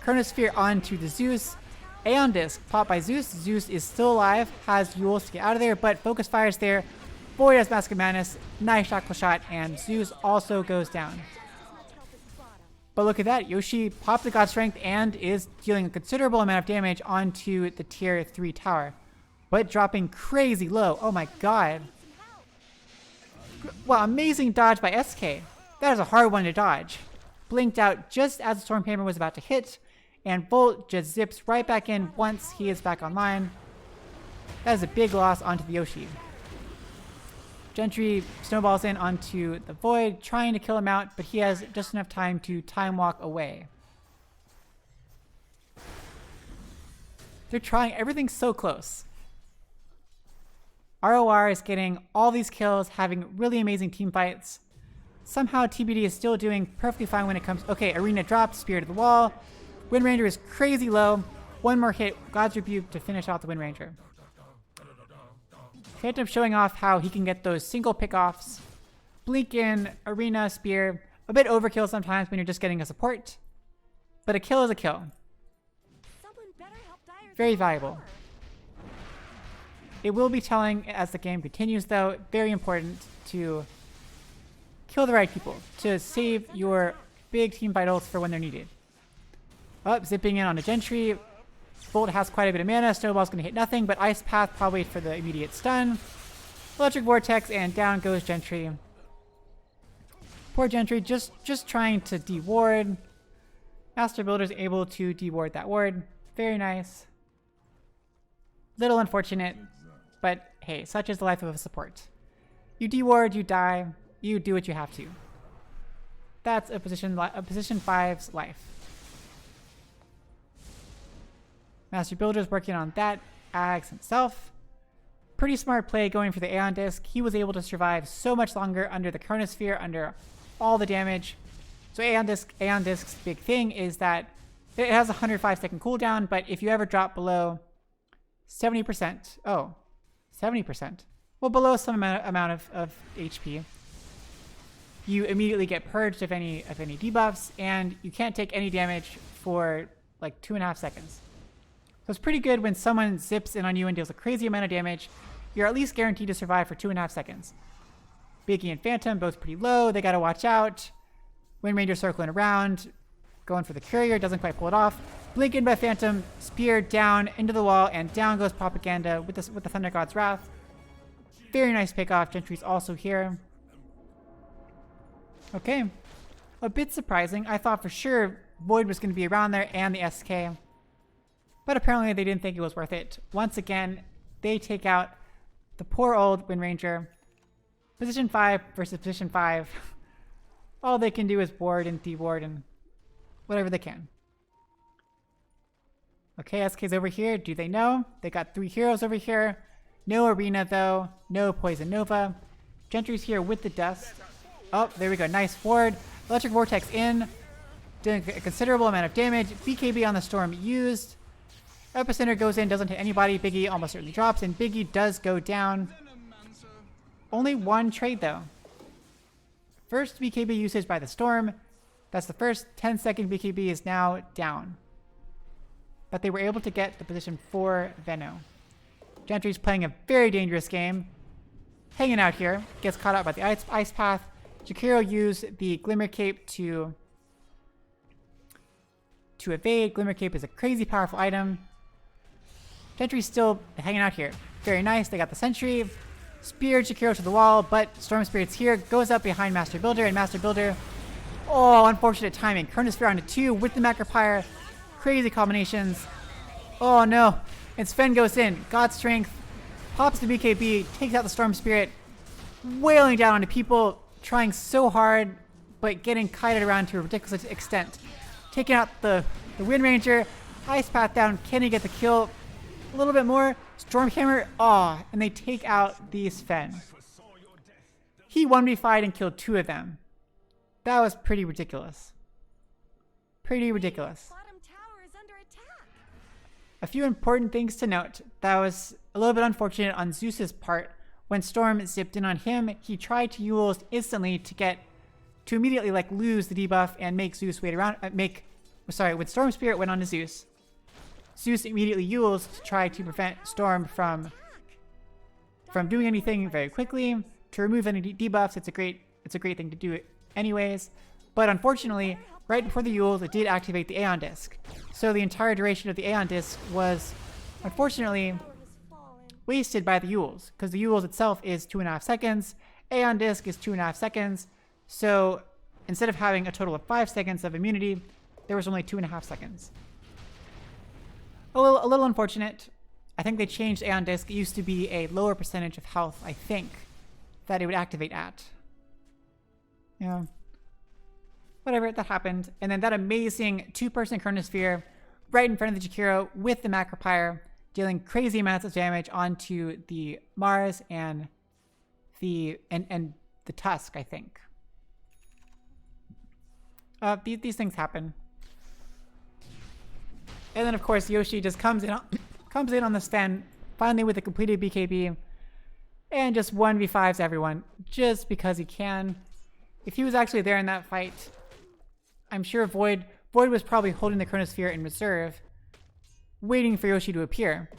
A: Chronosphere onto the Zeus. Aeon Disc popped by Zeus. Zeus is still alive. Has Yules to get out of there, but Focus Fire's there. Void has Mask of Madness. Nice Shackle Shot, and Zeus also goes down. But look at that. Yoshi popped the God Strength and is dealing a considerable amount of damage onto the tier 3 tower. But dropping crazy low. Oh my god. Wow, amazing dodge by SK. That is a hard one to dodge. Blinked out just as the Storm Hammer was about to hit, and Volt just zips right back in once he is back online. That is a big loss onto the Yoshi. Gentry snowballs in onto the Void, trying to kill him out, but he has just enough time to time walk away. They're trying, everything's so close. RoR is getting all these kills, having really amazing team fights. Somehow TBD is still doing perfectly fine when it comes. Okay, Arena dropped, Spirit of the Wall. Wind Ranger is crazy low. One more hit, God's Rebuke to finish out the Wind Ranger. Phantom showing off how he can get those single pickoffs. Blink in, Arena, Spear. A bit overkill sometimes when you're just getting a support. But a kill is a kill. Very valuable. It will be telling as the game continues, though. Very important to kill the right people, to save your big team fight ults for when they're needed. Up, zipping in on a Gentry. Volt has quite a bit of mana. Snowball's going to hit nothing, but Ice Path probably for the immediate stun. Electric Vortex, and down goes Gentry. Poor Gentry, just trying to de-ward. Master Builder's able to de-ward that ward. Very nice. Little unfortunate, but hey, such is the life of a support. You de-ward, you die, you do what you have to. That's a position 5's life. Master Builder's working on that. Ags himself. Pretty smart play going for the Aeon Disc. He was able to survive so much longer under the Chronosphere, under all the damage. So Aeon Disc's big thing is that it has a 105-second cooldown, but if you ever drop below 70%, 70%, well, below some amount of HP, you immediately get purged of any debuffs, and you can't take any damage for like 2.5 seconds. So it's pretty good when someone zips in on you and deals a crazy amount of damage. You're at least guaranteed to survive for 2.5 seconds. Biggie and Phantom both pretty low. They gotta watch out. Wind Ranger circling around, going for the Courier, doesn't quite pull it off. Blink in by Phantom, Spear down into the wall, and down goes Propaganda with the Thunder God's Wrath. Very nice pickoff. Gentry's also here. Okay. A bit surprising. I thought for sure Void was going to be around there and the SK. But apparently they didn't think it was worth it. Once again, they take out the poor old Wind Ranger. Position 5 versus position 5. All they can do is ward and de-ward and whatever they can. Okay, SK's over here. Do they know? They got 3 heroes over here. No Arena though. No Poison Nova. Gentry's here with the dust. Oh, there we go. Nice ward. Electric Vortex in. Doing a considerable amount of damage. BKB on the Storm used. Epicenter goes in, doesn't hit anybody. Biggie almost certainly drops, and Biggie does go down. Only 1 trade though. First BKB usage by the Storm. That's the first 10-second BKB is now down. But they were able to get the position 4 Venno. Gentry's playing a very dangerous game. Hanging out here. Gets caught out by the ice path. Jakiro used the Glimmer Cape to evade. Glimmer Cape is a crazy powerful item. Gentry's still hanging out here. Very nice. They got the Sentry. Spear Jakiro to the wall, but Storm Spirit's here. Goes up behind Master Builder, and Master Builder... Oh, unfortunate timing. Chronosphere onto 2 with the Macropyre. Crazy combinations. Oh no. And Sven goes in. God Strength. Pops the BKB. Takes out the Storm Spirit. Wailing down onto people. Trying so hard, but getting kited around to a ridiculous extent. Taking out the Wind Ranger. Ice Path down. Can he get the kill? A little bit more. Stormhammer. Oh, and they take out the Sven. He 1v5'd and killed 2 of them. That was pretty ridiculous. Pretty ridiculous.
B: Bottom tower is under attack.
A: A few important things to note. That was a little bit unfortunate on Zeus's part. When Storm zipped in on him, he tried to use instantly to immediately lose the debuff and make Zeus wait around. When Storm Spirit went on to Zeus, Zeus immediately used to try to prevent Storm from doing anything very quickly. To remove any debuffs, it's a great thing to do anyways. But unfortunately, right before the Yules, it did activate the Aeon Disc. So the entire duration of the Aeon Disc was, unfortunately, wasted by the Yules, because the Yules itself is 2.5 seconds. Aeon Disc is 2.5 seconds. So instead of having a total of 5 seconds of immunity, there was only 2.5 seconds. A little unfortunate. I think they changed Aeon Disc. It used to be a lower percentage of health, I think, that it would activate at. Yeah. Whatever, that happened. And then that amazing 2-person Chronosphere right in front of the Jakiro with the Macropyre, dealing crazy amounts of damage onto the Mars and the Tusk, I think. These things happen. And then of course Yoshi just comes in on the Sven, finally with a completed BKB, and just 1v5s everyone just because he can. If he was actually there in that fight, I'm sure Void was probably holding the Chronosphere in reserve, waiting for Yoshi to appear.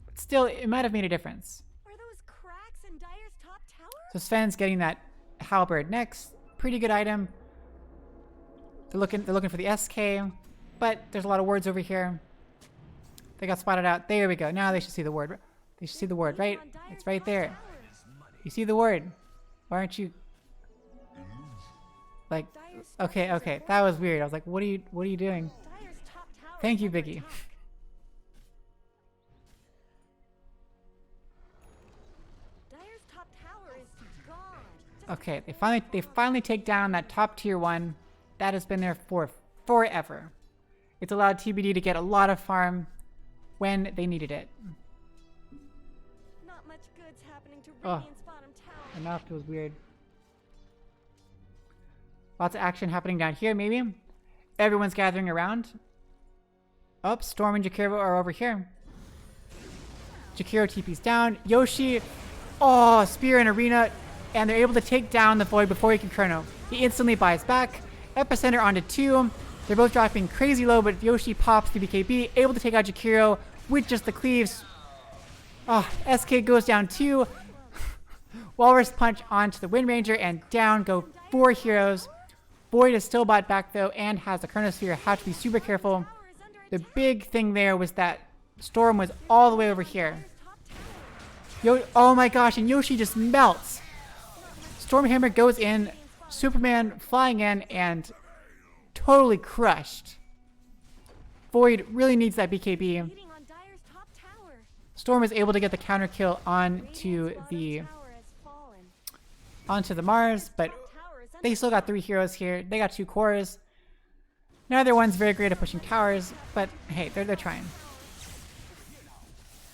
A: But still, it might have made a difference.
B: Are those cracks in Dyer's top tower?
A: So Sven's getting that Halberd next. Pretty good item. They're looking for the SK, but there's a lot of wards over here. They got spotted out. There we go. Now they should see the ward. They should see the ward, right? It's right there. You see the ward. Why aren't you like? Okay. That was weird. I was like, what are you doing?
B: Dyer's top tower.
A: Thank you, Biggie.
B: Dyer's top tower is gone.
A: Okay, they finally take down that top tier one that has been there for forever. It's allowed TBD to get a lot of farm when they needed it.
B: Not much good's happening to
A: Oh.
B: Radiant's bottom tower.
A: Enough, it was weird. Lots of action happening down here, maybe. Everyone's gathering around. Oh, Storm and Jakiro are over here. Jakiro TP's down. Yoshi, oh, Spear and Arena, and they're able to take down the Void before he can Chrono. He instantly buys back. Epicenter onto 2. They're both dropping crazy low, but Yoshi pops the BKB, able to take out Jakiro with just the cleaves. Oh, SK goes down 2. Walrus Punch onto the Wind Ranger, and down go 4 heroes. Void is still bought back though, and has the Chronosphere. Have to be super careful. The big thing there was that Storm was all the way over here. Oh my gosh, and Yoshi just melts. Stormhammer goes in, Superman flying in and totally crushed. Void really needs that BKB.
B: Beating on Dire's top tower.
A: Storm is able to get the counter kill onto
B: Radiant's
A: the
B: bottom tower has fallen.
A: onto the Mars, but
B: Top tower is
A: they
B: under
A: still got 3 heroes here. They got 2 cores. Neither one's very great at pushing towers, but hey, they're trying.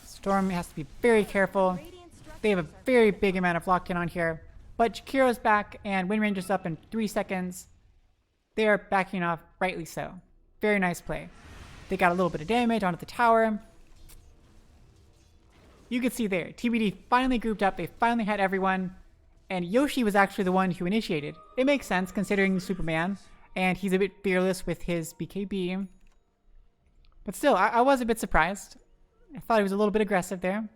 A: Storm has to be very careful.
B: Radiant structures
A: They have a very big amount of lock-in on here. But Jakiro's back and Wind Ranger's up in 3 seconds. They are backing off, rightly so. Very nice play. They got a little bit of damage onto the tower. You can see there, TBD finally grouped up. They finally had everyone. And Yoshi was actually the one who initiated. It makes sense considering Superman. And he's a bit fearless with his BKB. But still, I was a bit surprised. I thought he was a little bit aggressive there.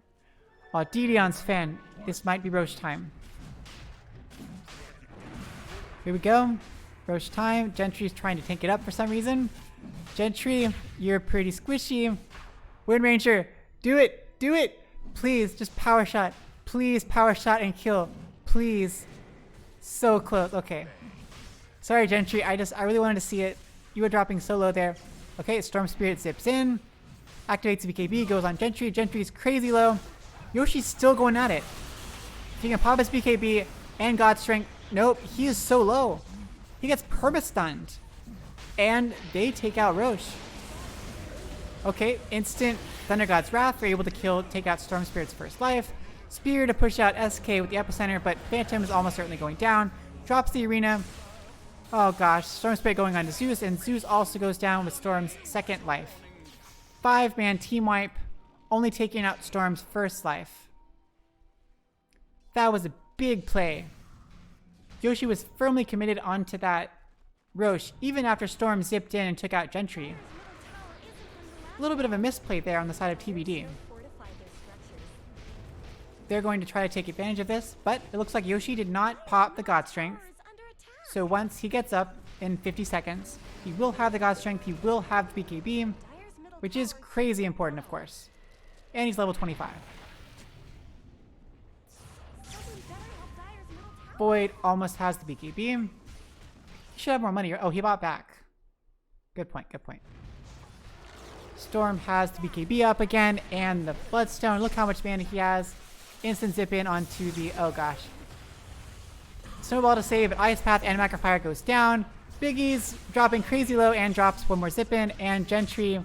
A: Oh, Didion's fan. This might be Roche time. Here we go. Roche time. Gentry's trying to tank it up for some reason. Gentry, you're pretty squishy. Wind Ranger, do it. Do it. Please, just power shot. Please, power shot and kill. Please. So close. Okay. Sorry, Gentry. I really wanted to see it. You were dropping so low there. Okay, Storm Spirit zips in. Activates the BKB, goes on Gentry. Gentry's crazy low. Yoshi's still going at it. He can pop his BKB and God Strength. Nope, he is so low. He gets perma-stunned. And they take out Roche. Okay, instant Thunder God's Wrath. They're able to take out Storm Spirit's first life. Spear to push out SK with the epicenter, but Phantom is almost certainly going down. Drops the arena. Oh gosh, Storm Spirit going on to Zeus, and Zeus also goes down with Storm's second life. 5-man team wipe, only taking out Storm's first life. That was a big play. Yoshi was firmly committed onto that Roche, even after Storm zipped in and took out Gentry. A little bit of a misplay there on the side of TBD.
B: fortify their structures.
A: They're going to try to take advantage of this, but it looks like Yoshi did not pop the God Strength.
B: Tower is under attack.
A: So once he gets up in 50 seconds, he will have the God Strength, he will have the BKB,
B: Dire's middle
A: which is
B: tower
A: crazy important, of course. And he's level 25.
B: Someone better help Dire's middle tower.
A: Void almost has the BKB. He should have more money. Oh, he bought back. Good point, good point. Storm has the BKB up again, and the Bloodstone. Look how much mana he has. Instant zip in onto the... Oh, gosh. Snowball to save, but Ice Path and Macrofire goes down. Biggie's dropping crazy low and drops one more zip in, and Gentry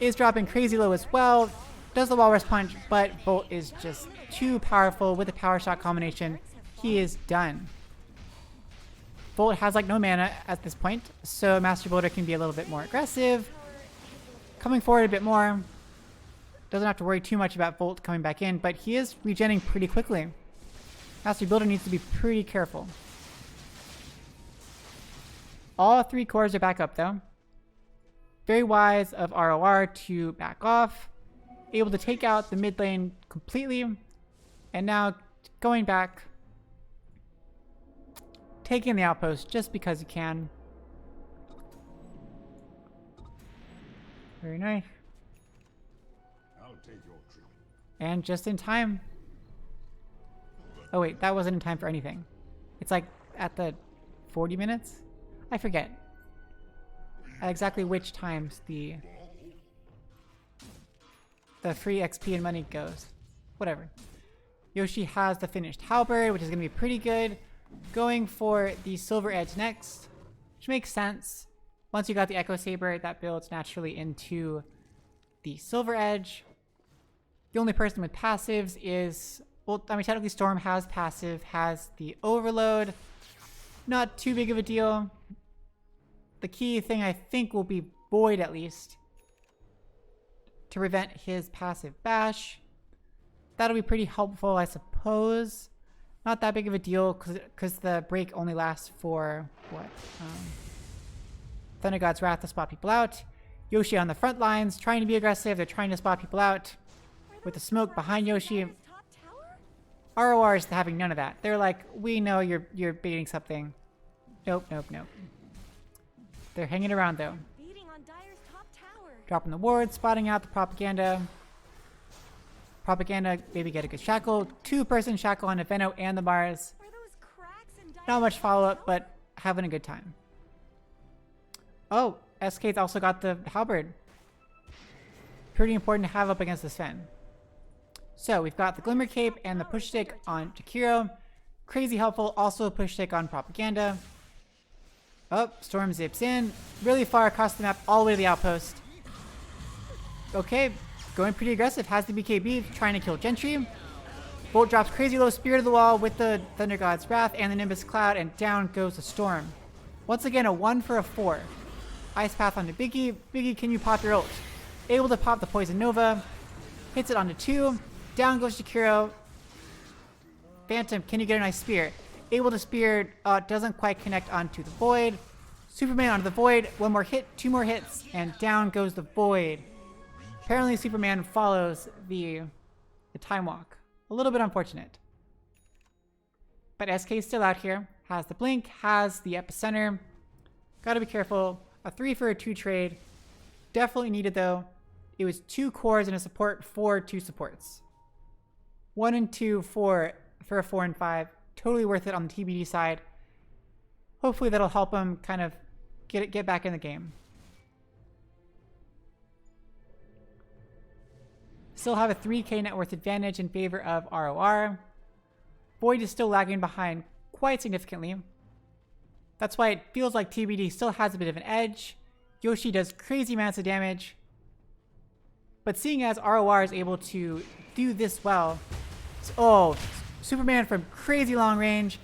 A: is dropping crazy low as well. Does the Walrus Punch, but Volt is just too powerful with the Power Shot combination. He is done. Volt has like no mana at this point, so Master Builder can be a little bit more aggressive. Coming forward a bit more. Doesn't have to worry too much about Volt coming back in, but he is regenning pretty quickly. Master Builder needs to be pretty careful. All 3 cores are back up though. Very wise of RoR to back off. Able to take out the mid lane completely. And now going back. Taking the outpost just because you can. Very nice.
C: I'll take your trip.
A: And just in time. Oh wait, that wasn't in time for anything. It's like at the 40 minutes? I forget. At exactly which times the free XP and money goes. Whatever. Yoshi has the finished halberd, which is going to be pretty good. Going for the Silver Edge next, which makes sense. Once you got the Echo Saber, that builds naturally into the Silver Edge. The only person with passives is, well, I mean, technically Storm has passive, has the Overload. Not too big of a deal. The key thing I think will be Void at least to prevent his passive bash. That'll be pretty helpful, I suppose. Not that big of a deal because the break only lasts for what? Thunder God's Wrath to spot people out. Yoshi on the front lines, trying to be aggressive. They're trying to spot people out with the smoke behind Yoshi.
B: Dire's top tower?
A: RoR is having none of that. They're like, we know you're baiting something. Nope, nope, nope. They're hanging around though.
B: Beating on Dire's top tower.
A: Dropping the ward, spotting out the propaganda. Propaganda, maybe get a good shackle. 2-person shackle on Aveno and the Mars.
B: Are those cracks in Dire's
A: Not much follow-up, but having a good time. Oh, SK's also got the halberd. Pretty important to have up against the Sven. So we've got the Glimmer Cape and the push stick on Jakiro. Crazy helpful, also a push stick on Propaganda. Oh, Storm zips in, really far across the map, all the way to the outpost. Okay, going pretty aggressive, has the BKB, trying to kill Gentry. Bolt drops crazy low spear to the wall with the Thunder God's Wrath and the Nimbus Cloud, and down goes the Storm. Once again, a 1 for a 4. Ice Path onto Biggie. Biggie, can you pop your ult? Able to pop the Poison Nova. Hits it onto 2. Down goes Jakiro. Phantom, can you get a nice spear? Able to spear, doesn't quite connect onto the Void. Superman onto the Void. 1 more hit, 2 more hits, and down goes the Void. Apparently Superman follows the Time Walk. A little bit unfortunate. But SK is still out here. Has the Blink, has the Epicenter. Gotta be careful. A 3 for a 2 trade. Definitely needed though. It was 2 cores and a support for 2 supports. 1 and 2 for a 4 and 5. Totally worth it on the TBD side. Hopefully that'll help him kind of get back in the game. Still have a 3k net worth advantage in favor of RoR. Void is still lagging behind quite significantly. That's why it feels like TBD still has a bit of an edge. Yoshi does crazy amounts of damage. But seeing as RoR is able to do this well, oh, Superman from crazy long range,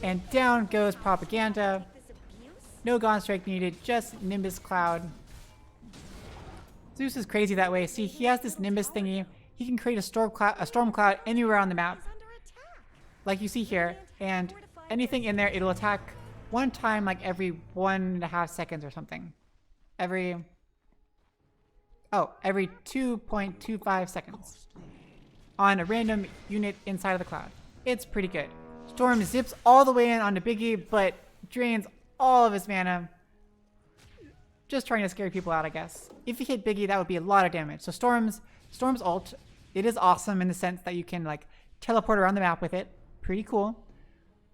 A: and down goes Propaganda.
B: This abuse?
A: No Gauntlet Strike needed, just Nimbus Cloud. Zeus is crazy that way. See, he has this Nimbus thingy. He can create a storm cloud anywhere on the map,
B: He's under attack.
A: like you see here, and anything in there, it'll attack one time like every 1.5 seconds or something. Every 2.25 seconds on a random unit inside of the cloud. It's pretty good. Storm zips all the way in onto Biggie, but drains all of his mana. Just trying to scare people out, I guess. If you hit Biggie, that would be a lot of damage. So Storm's ult, it is awesome in the sense that you can like teleport around the map with it. Pretty cool.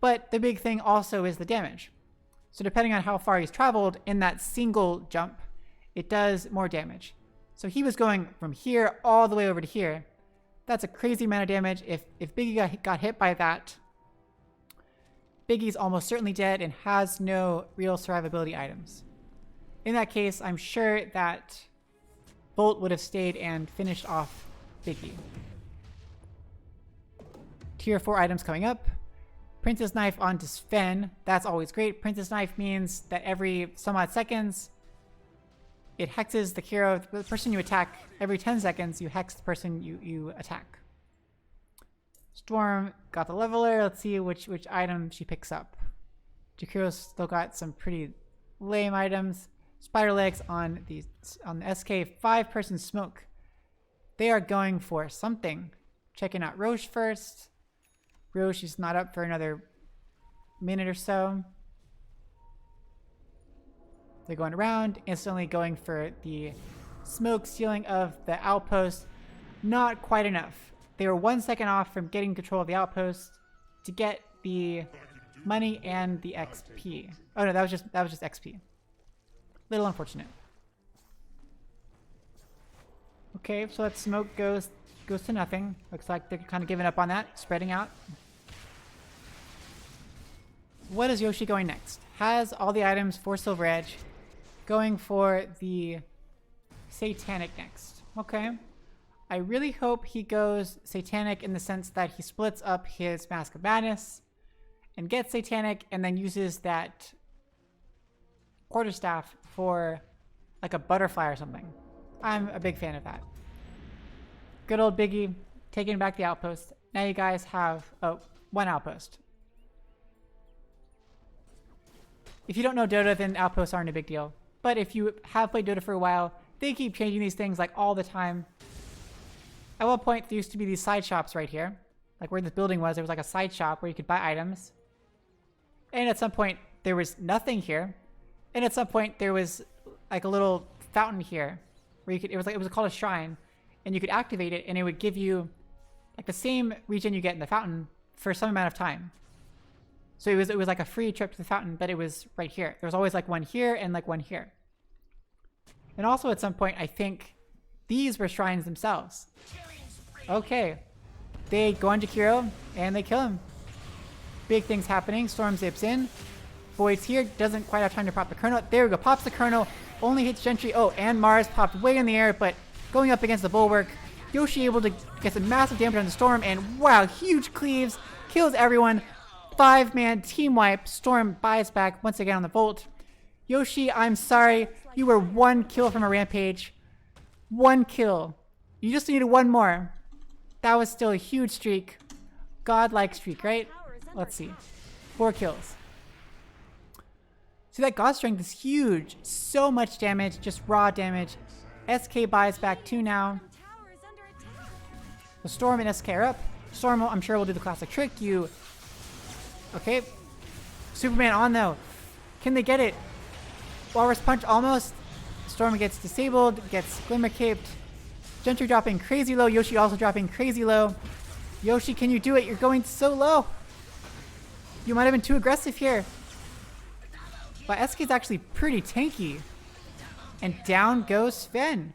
A: But the big thing also is the damage. So depending on how far he's traveled in that single jump, it does more damage. So he was going from here all the way over to here. That's a crazy amount of damage. If Biggie got hit by that, Biggie's almost certainly dead and has no real survivability items. In that case, I'm sure that Bolt would have stayed and finished off Biggie. Tier 4 items coming up. Princess Knife onto Sven. That's always great. Princess Knife means that every some odd seconds, it hexes the hero, the person you attack. Every 10 seconds, you hex the person you attack. Storm got the leveler. Let's see which item she picks up. Jakiro's still got some pretty lame items. Spider legs on the SK 5-person smoke. They are going for something. Checking out Roche first. Roche is not up for another minute or so. They're going around, instantly going for the smoke stealing of the outpost. Not quite enough. They were 1 second off from getting control of the outpost to get the money and the XP. Oh no, that was just XP. Little unfortunate. Okay, so that smoke goes to nothing. Looks like they're kind of giving up on that, spreading out. What is Yoshi going next? Has all the items for Silver Edge. Going for the Satanic next. Okay. I really hope he goes Satanic in the sense that he splits up his Mask of Madness and gets Satanic and then uses that Quarterstaff for like a butterfly or something. I'm a big fan of that. Good old Biggie taking back the outpost. Now you guys have one outpost. If you don't know Dota, then outposts aren't a big deal. But if you have played Dota for a while, they keep changing these things like all the time. At one point, there used to be these side shops right here. Like where this building was, there was like a side shop where you could buy items. And at some point, there was nothing here. And at some point, there was like a little fountain here where you could, it was called a shrine. And you could activate it and it would give you like the same regen you get in the fountain for some amount of time. So it was like a free trip to the fountain, but it was right here. There was always like one here and like one here. And also at some point, I think these were shrines themselves. Okay. They go on Jakiro and they kill him. Big things happening. Storm zips in. Void's here. Doesn't quite have time to pop the Colonel. There we go. Pops the Colonel. Only hits Gentry. Oh, and Mars popped way in the air, but going up against the Bulwark. Yoshi able to get some massive damage on the Storm, and wow, huge cleaves. Kills everyone. 5-man team wipe. Storm buys back once again on the Volt. Yoshi, I'm sorry. You were 1 kill from a Rampage. 1 kill. You just needed 1 more. That was still a huge streak. Godlike streak, right? Let's see. 4 kills. See, that God Strength is huge. So much damage, just raw damage. SK buys back 2 now.
B: Tower is under attack.
A: The Storm and SK are up. Storm, I'm sure, will do the classic trick. Okay. Superman on, though. Can they get it? Walrus Punch almost. Storm gets disabled, gets Glimmer Caped. Gentry dropping crazy low. Yoshi also dropping crazy low. Yoshi, can you do it? You're going so low. You might have been too aggressive here. But SK is actually pretty tanky. And down goes Sven.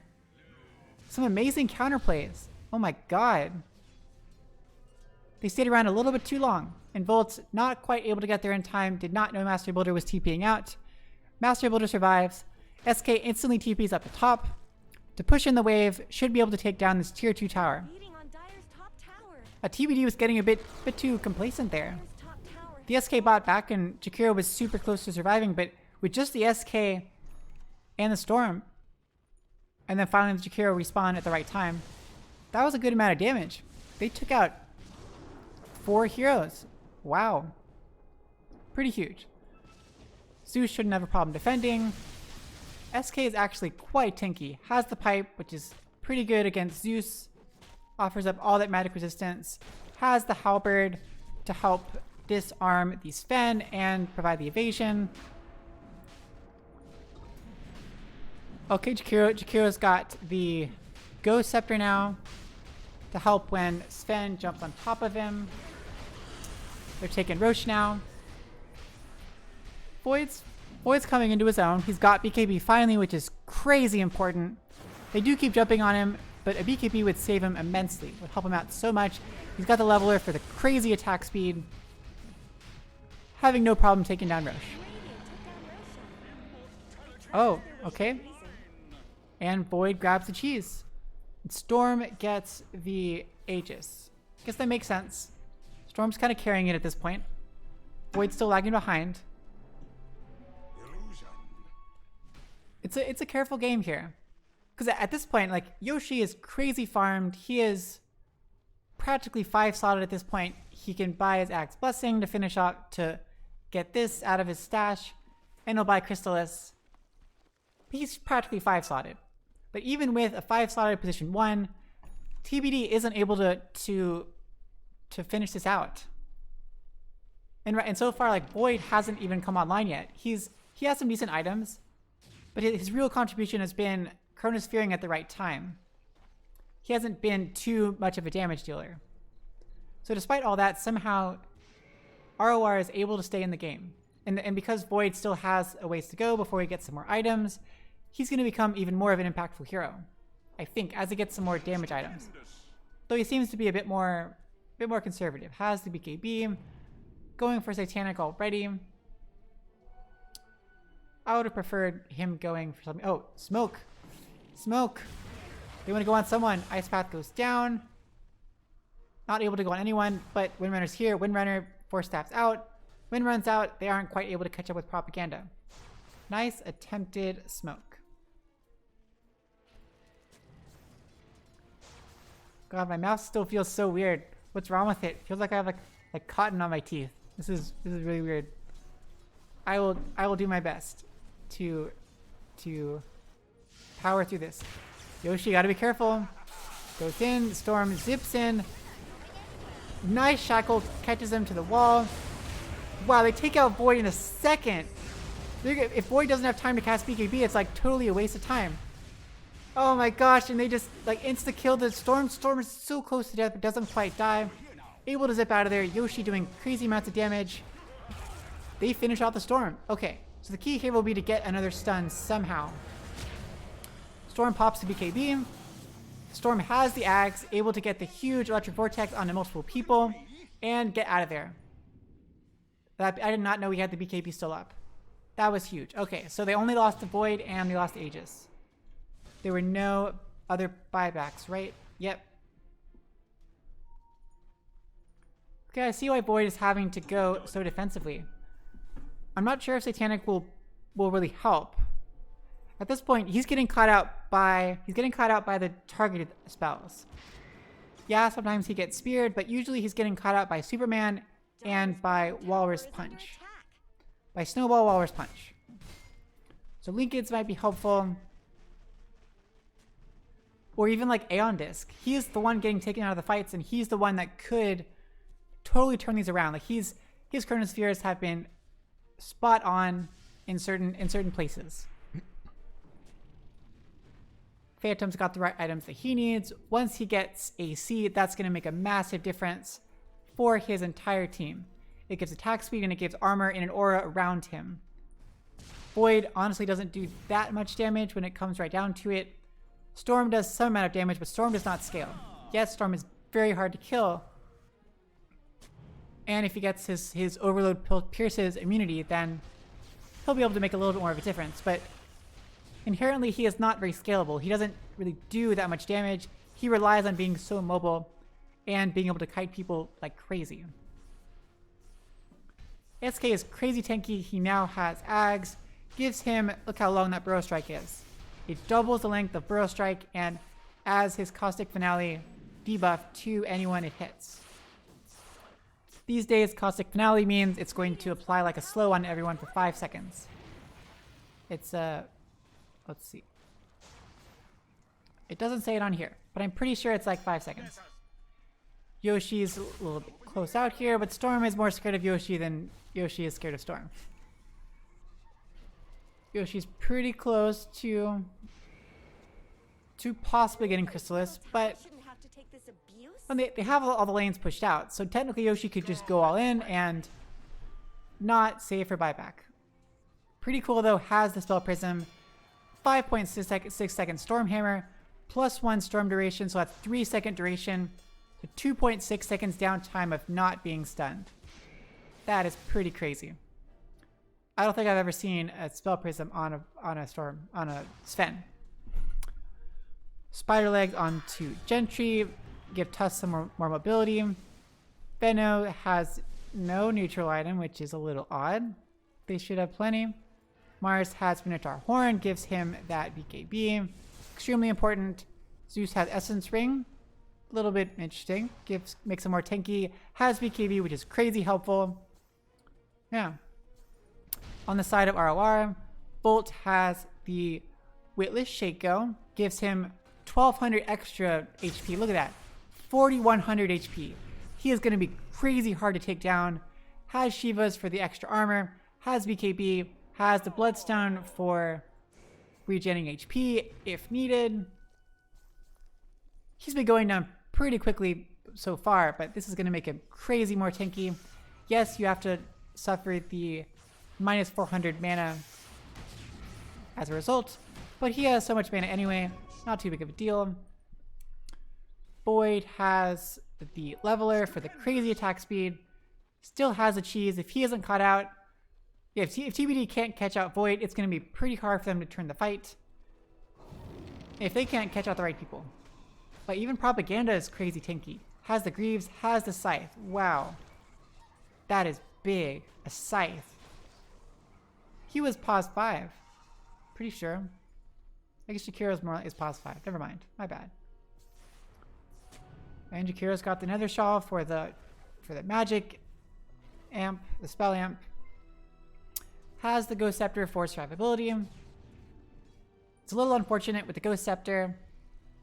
A: Some amazing counterplays. Oh my god. They stayed around a little bit too long. And Volt's not quite able to get there in time. Did not know Master Builder was TPing out. Master Builder survives. SK instantly TPs up the top. To push in the wave, should be able to take down this tier 2 tower.
B: Leading on Dire's top tower.
A: A TBD was getting a bit too complacent there.
B: Dire's top tower.
A: The SK bought back and Jakiro was super close to surviving, but with just the SK and the Storm, and then finally the Jakiro respawn at the right time, that was a good amount of damage. They took out 4 heroes. Wow. Pretty huge. Zeus shouldn't have a problem defending. SK is actually quite tanky. Has the pipe, which is pretty good against Zeus. Offers up all that magic resistance. Has the halberd to help disarm the Sven and provide the evasion. Okay, Jakiro's got the Ghost Scepter now to help when Sven jumps on top of him. They're taking Roche now. Void's coming into his own. He's got BKB finally, which is crazy important. They do keep jumping on him, but a BKB would save him immensely. Would help him out so much. He's got the leveler for the crazy attack speed. Having no problem taking down Roche. Oh, okay. And Void grabs the cheese. And Storm gets the Aegis. Guess that makes sense. Storm's kind of carrying it at this point. Void's still lagging behind. It's a careful game here. Because at this point, like, Yoshi is crazy farmed. He is practically 5-slotted at this point. He can buy his Axe Blessing to finish off, to get this out of his stash. And he'll buy Crystallis. He's practically 5-slotted. But even with a 5-slotted position 1, TBD isn't able to finish this out. And so far, like, Void hasn't even come online yet. He has some decent items, but his real contribution has been Chronosphering at the right time. He hasn't been too much of a damage dealer. So despite all that, somehow RoR is able to stay in the game. And because Void still has a ways to go before he gets some more items, he's going to become even more of an impactful hero, I think, as he gets some more damage items. Though he seems to be a bit more conservative. Has the BKB, going for Satanic already. I would have preferred him going for something. Oh, smoke. Smoke. They want to go on someone. Ice Path goes down. Not able to go on anyone, but Windrunner's here. Windrunner, 4 staffs out. Wind runs out. They aren't quite able to catch up with Propaganda. Nice attempted smoke. God, my mouth still feels so weird. What's wrong with it? Feels like I have like cotton on my teeth. This is really weird. I will do my best to power through this. Yoshi, gotta be careful. Goes in, Storm zips in. Nice shackle, catches him to the wall. Wow, they take out Void in a second. If Void doesn't have time to cast BKB, it's like totally a waste of time. Oh my gosh, and they just like insta-kill the Storm. Storm is so close to death, but doesn't quite die. Able to zip out of there. Yoshi doing crazy amounts of damage. They finish off the Storm. Okay, so the key here will be to get another stun somehow. Storm pops the BKB. Storm has the Axe, able to get the huge Electric Vortex onto multiple people and get out of there. I did not know we had the BKB still up. That was huge. Okay, so they only lost the Void and they lost Aegis. There were no other buybacks, right? Yep. Okay, I see why Void is having to go so defensively. I'm not sure if Satanic will really help. At this point, he's getting caught out by the targeted spells. Yeah, sometimes he gets speared, but usually he's getting caught out by Superman and by Walrus Punch. By Snowball Walrus Punch. So linkage might be helpful. Or even like Aeon Disc. He's the one getting taken out of the fights, and he's the one that could totally turn these around. Like his Chronospheres have been spot on in certain places. Phantom's got the right items that he needs. Once he gets AC, that's going to make a massive difference for his entire team. It gives attack speed and it gives armor and an aura around him. Void honestly doesn't do that much damage when it comes right down to it. Storm does some amount of damage, but Storm does not scale. Yes, Storm is very hard to kill. And if he gets his Overload Pierce's immunity, then he'll be able to make a little bit more of a difference. But inherently, he is not very scalable. He doesn't really do that much damage. He relies on being so mobile and being able to kite people like crazy. SK is crazy tanky. He now has Ags. Gives him, look how long that Burrow Strike is. It doubles the length of Burrow Strike and adds his Caustic Finale debuff to anyone it hits. These days, Caustic Finale means it's going to apply like a slow on everyone for 5 seconds. It's let's see. It doesn't say it on here, but I'm pretty sure it's like 5 seconds. Yoshi's a little bit close out here, but Storm is more scared of Yoshi than Yoshi is scared of Storm. Yoshi's pretty close to possibly getting Chrysalis, but
B: Shouldn't have to take this abuse.
A: well, they have all the lanes pushed out, so technically Yoshi could just go all in and not save for buyback. Pretty cool though, has the Spell Prism, 5.6 second Storm Hammer, +1 Storm duration, so that's 3 second duration, to 2.6 seconds downtime of not being stunned. That is pretty crazy. I don't think I've ever seen a Spell Prism on a Sven. Spider Legs onto Gentry, give Tusk some more mobility. Benno has no neutral item, which is a little odd. They should have plenty. Mars has Minotaur Horn, gives him that BKB. Extremely important. Zeus has Essence Ring. A little bit interesting. Makes him more tanky. Has BKB, which is crazy helpful. Yeah. On the side of RoR, Bolt has the Witless Shaco. Gives him 1200 extra HP. Look at that. 4100 HP. He is going to be crazy hard to take down. Has Shivas for the extra armor. Has BKB. Has the Bloodstone for regenerating HP if needed. He's been going down pretty quickly so far, but this is going to make him crazy more tanky. Yes, you have to suffer the -400 mana as a result, but he has so much mana anyway, not too big of a deal. Void has the Leveler for the crazy attack speed. Still has a cheese. If he isn't caught out, if TBD can't catch out Void, it's going to be pretty hard for them to turn the fight. If they can't catch out the right people. But even Propaganda is crazy tanky. Has the Greaves, has the Scythe. Wow. That is big. A Scythe. He was pause 5. Pretty sure. I guess Jakiro's is pause 5. Never mind. My bad. And Jakiro's got the Nether Shawl for the magic amp, the spell amp. Has the Ghost Scepter for survivability. It's a little unfortunate with the Ghost Scepter.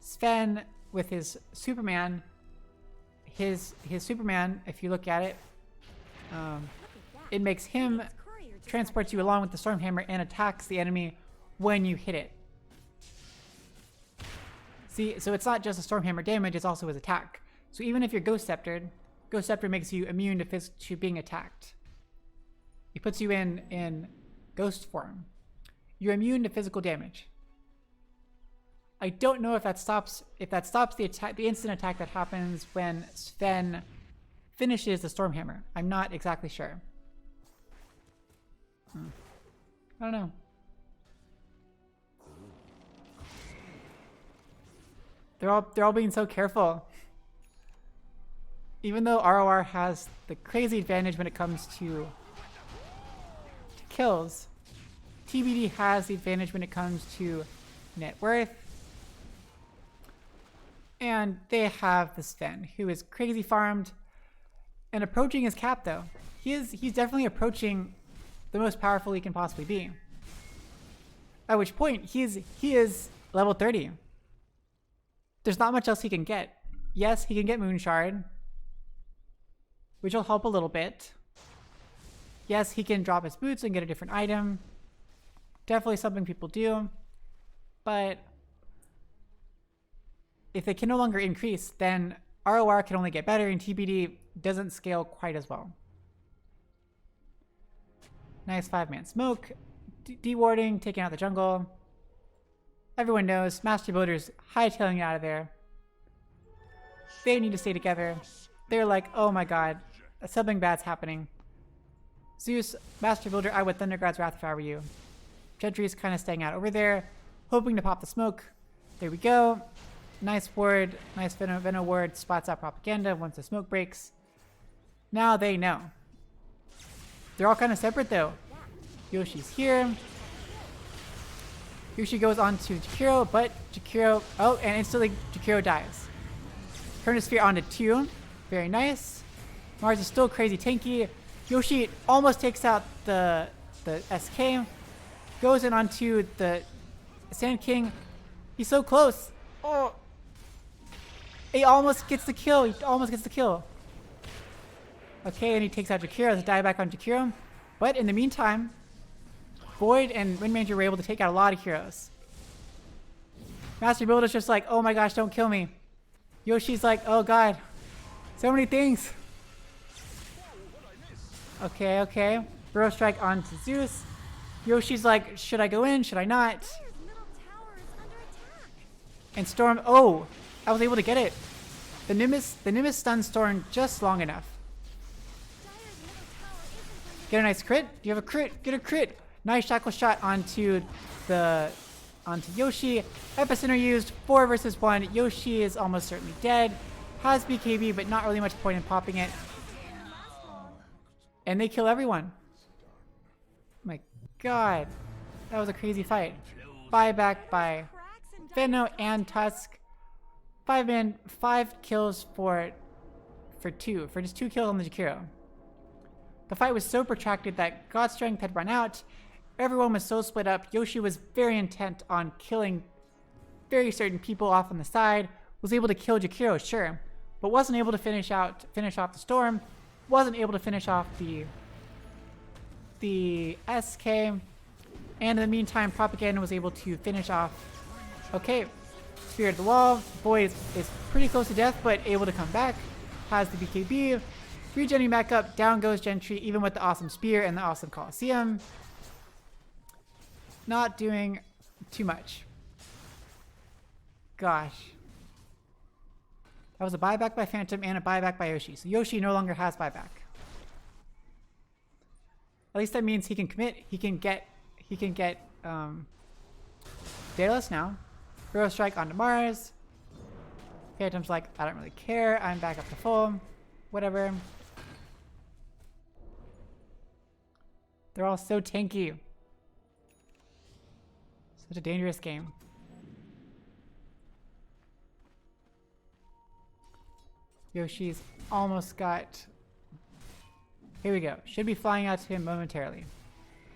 A: Sven with his Superman. His Superman, if you look at it, it makes him transports you along with the Stormhammer and attacks the enemy when you hit it. See, so it's not just a Stormhammer damage, it's also his attack. So even if you're Ghost Scepter makes you immune to being attacked. He puts you in ghost form. You're immune to physical damage. I don't know if that stops the attack, the instant attack that happens when Sven finishes the Stormhammer. I'm not exactly sure. I don't know. They're all being so careful. Even though RoR has the crazy advantage when it comes to kills, TBD has the advantage when it comes to net worth. And they have the Sven, who is crazy farmed and approaching his cap though. He's definitely approaching the most powerful he can possibly be. At which point he is level 30. There's not much else he can get. Yes, he can get Moonshard, which will help a little bit. Yes, he can drop his boots and get a different item. Definitely something people do. But if they can no longer increase, then RoR can only get better and TBD doesn't scale quite as well. Nice 5-man smoke. De-warding, taking out the jungle. Everyone knows Master Builder's hightailing it out of there. They need to stay together. They're like, oh my god, something bad's happening. Zeus, Master Builder, I would Thundergod's Wrath if I were you. Gentry's kind of staying out over there, hoping to pop the smoke. There we go. Nice ward, nice Veno ward, spots out propaganda once the smoke breaks. Now they know. They're all kind of separate though. Yoshi's here. Yoshi goes on to Jakiro, but Jakiro, oh, and instantly Jakiro dies. Chronosphere onto 2. Very nice. Mars is still crazy tanky. Yoshi almost takes out the SK. Goes in onto the Sand King. He's so close. Oh. He almost gets the kill. He almost gets the kill. Okay, and he takes out Jakiro. There's a dieback on Jakiro. But in the meantime, Void and Wind Ranger were able to take out a lot of heroes. Master Builder's just like, oh my gosh, don't kill me. Yoshi's like, oh god, so many things. Okay, okay. Burrow Strike onto Zeus. Yoshi's like, should I go in? Should I not?
B: Dire's middle tower is under attack.
A: And Storm, oh, I was able to get it. The Nimbus stunned Storm just long enough.
B: Dire's middle tower isn't
A: Get a nice crit. You have a crit. Get a crit. Nice shackle shot onto Yoshi. Epicenter used 4 versus 1. Yoshi is almost certainly dead. Has BKB, but not really much point in popping it. And they kill everyone. My god. That was a crazy fight. Buyback by
B: cracks and
A: Veno and Tusk. 5 kills for just 2 kills on the Jakiro. The fight was so protracted that God's strength had run out. Everyone was so split up. Yoshi was very intent on killing very certain people off on the side. Was able to kill Jakiro, sure, but wasn't able to finish off the Storm. Wasn't able to finish off the SK. And in the meantime, Propaganda was able to finish off. Okay, Spirit of the Wall. Void is pretty close to death, but able to come back. Has the BKB. Regenning back up. Down goes Gentry, even with the awesome Spear and the awesome Colosseum. Not doing too much. Gosh. That was a buyback by Phantom and a buyback by Yoshi. So Yoshi no longer has buyback. At least that means he can commit. He can get Daedalus now. Burrow Strike onto Mars. Phantom's like, I don't really care. I'm back up to full. Whatever. They're all so tanky. Such a dangerous game. Yoshi's almost got... Here we go. Should be flying out to him momentarily.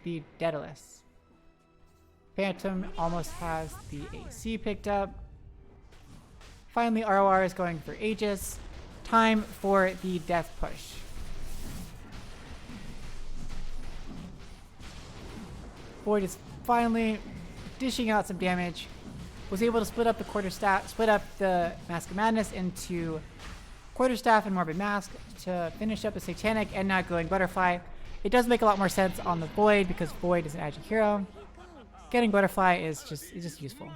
A: The Daedalus. Phantom almost has the AC picked up. Finally, RoR is going for Aegis. Time for the death push. Void is finally dishing out some damage. Was able to split up the Mask of Madness into Quarterstaff and Morbid Mask to finish up the Satanic and now Glowing Butterfly. It does make a lot more sense on the Void because Void is an agi hero. Getting Butterfly is just useful.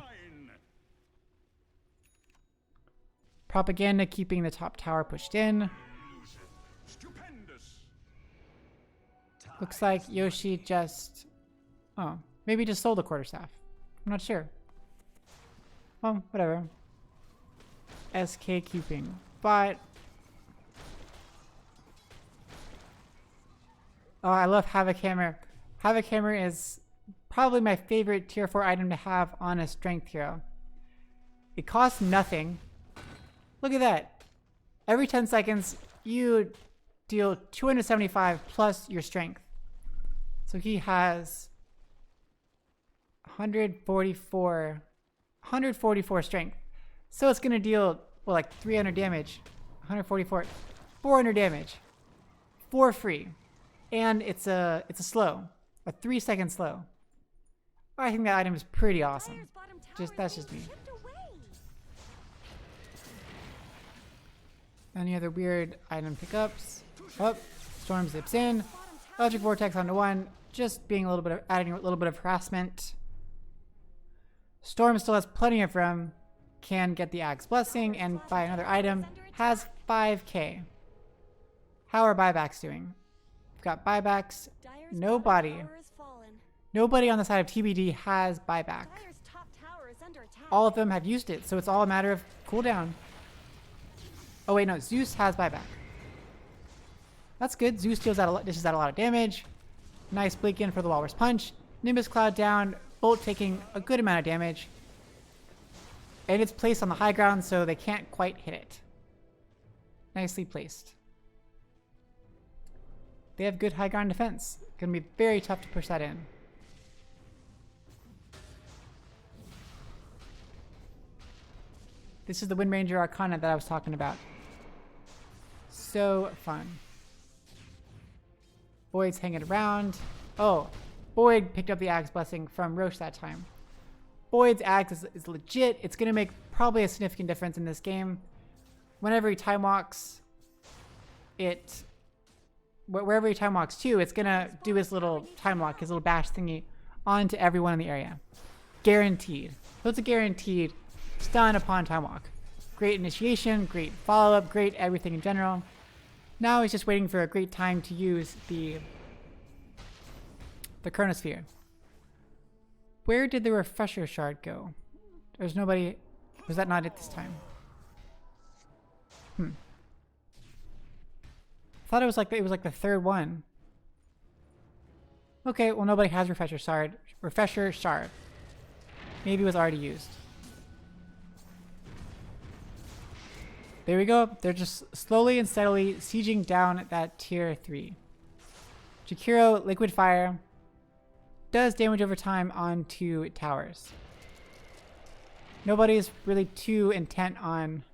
A: Propaganda keeping the top tower pushed in. Looks like Yoshi just... Oh, maybe just sold the quarterstaff. I'm not sure. Well, whatever. SK keeping bot. Oh, I love Havoc Hammer. Havoc Hammer is probably my favorite tier 4 item to have on a strength hero. It costs nothing. Look at that. Every 10 seconds, you deal 275 plus your strength. So he has 144 strength. So it's going to deal, well, like 300 damage. 144, 400 damage. For free. And it's a slow. A 3-second slow. I think that item is pretty awesome. That's just me. Any other weird item pickups? Oh, Storm zips in. Electric Vortex onto 1. Just being adding a little bit of harassment. Storm still has plenty of room. Can get the Axe Blessing and buy another item. Has 5k. How are buybacks doing? We've got buybacks. Nobody on the side of TBD has buyback. All of them have used it, so it's all a matter of cooldown. Oh wait, no, Zeus has buyback. That's good. Zeus dishes out a lot of damage. Nice blink in for the Walrus Punch. Nimbus Cloud down. Bolt taking a good amount of damage. And it's placed on the high ground, so they can't quite hit it. Nicely placed. They have good high ground defense. Gonna be very tough to push that in. This is the Wind Ranger Arcana that I was talking about. So fun. Void's hanging around. Oh, Void picked up the Axe Blessing from Roche that time. Void's Axe is legit. It's going to make probably a significant difference in this game. Whenever he time walks, wherever he time walks to, it's going to do his little time walk, his little bash thingy, onto everyone in the area. Guaranteed. So it's a guaranteed stun upon time walk. Great initiation, great follow-up, great everything in general. Now he's just waiting for a great time to use the Chronosphere. Where did the Refresher Shard go? There's nobody... Was that not it this time? I thought it was like the third one. Okay, well nobody has Refresher Shard. Refresher Shard. Maybe it was already used. There we go. They're just slowly and steadily sieging down that tier 3. Jakiro, Liquid Fire, does damage over time onto towers. Nobody's really too intent on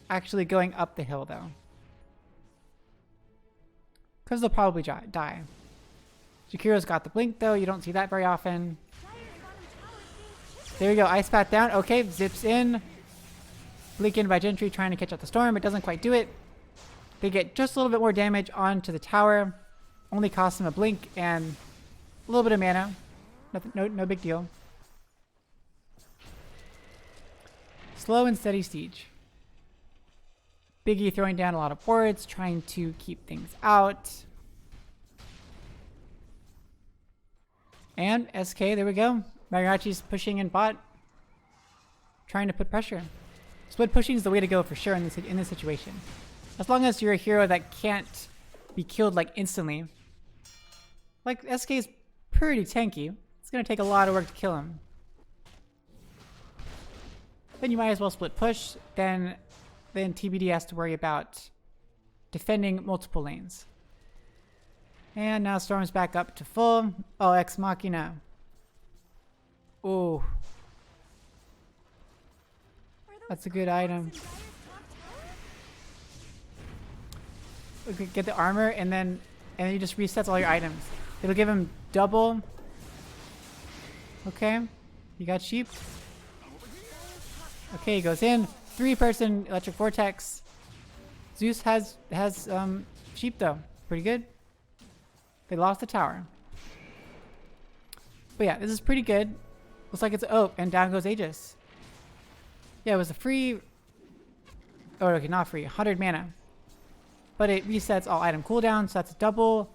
A: actually going up the hill though. Because they'll probably die. Jakiro's got the blink though. You don't see that very often. There we go. Ice Path down. Okay, zips in. Blink in by Gentry trying to catch up the storm. It doesn't quite do it. They get just a little bit more damage onto the tower. Only costs them a blink and a little bit of mana. Nothing, no big deal. Slow and steady siege. Biggie throwing down a lot of wards, trying to keep things out. And SK, there we go. Mariachi's pushing in bot. Trying to put pressure. Split pushing is the way to go for sure in this situation. As long as you're a hero that can't be killed like instantly. Like SK is pretty tanky. It's gonna take a lot of work to kill him. Then you might as well split push. Then TBD has to worry about defending multiple lanes. And now Storm's back up to full. Oh, Ex Machina. Oh. That's a good item. Okay, get the armor and then he just resets all your items. It'll give him double. Okay. You got sheep. Okay, he goes in. 3-person electric vortex. Zeus has sheep though. Pretty good. They lost the tower. But yeah, this is pretty good. Looks like it's Oak, and down goes Aegis. Yeah, it was a free... Oh, okay, not free. 100 mana. But it resets all item cooldowns, so that's double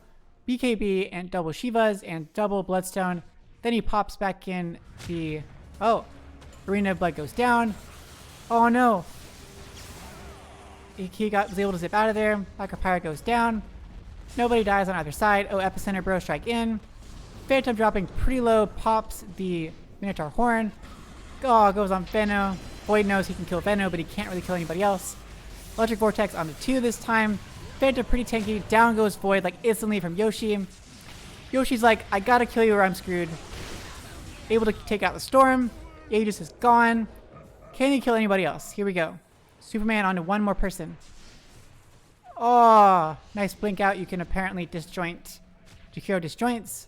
A: BKB and double Shivas and double Bloodstone. Then he pops back in the... Oh, Arena of Blood goes down. Oh no! He was able to zip out of there. Black Pirate goes down. Nobody dies on either side. Oh, Epicenter Bro strike in. Phantom dropping pretty low, pops the Minotaur Horn. Oh, goes on Venno. Void knows he can kill Venno, but he can't really kill anybody else. Electric Vortex on the 2 this time. Phantom pretty tanky. Down goes Void like instantly from Yoshi. Yoshi's like, I gotta kill you or I'm screwed. Able to take out the Storm. Aegis is gone. Can he kill anybody else? Here we go. Superman onto one more person. Oh, nice blink out. You can apparently disjoint. Jakiro disjoints.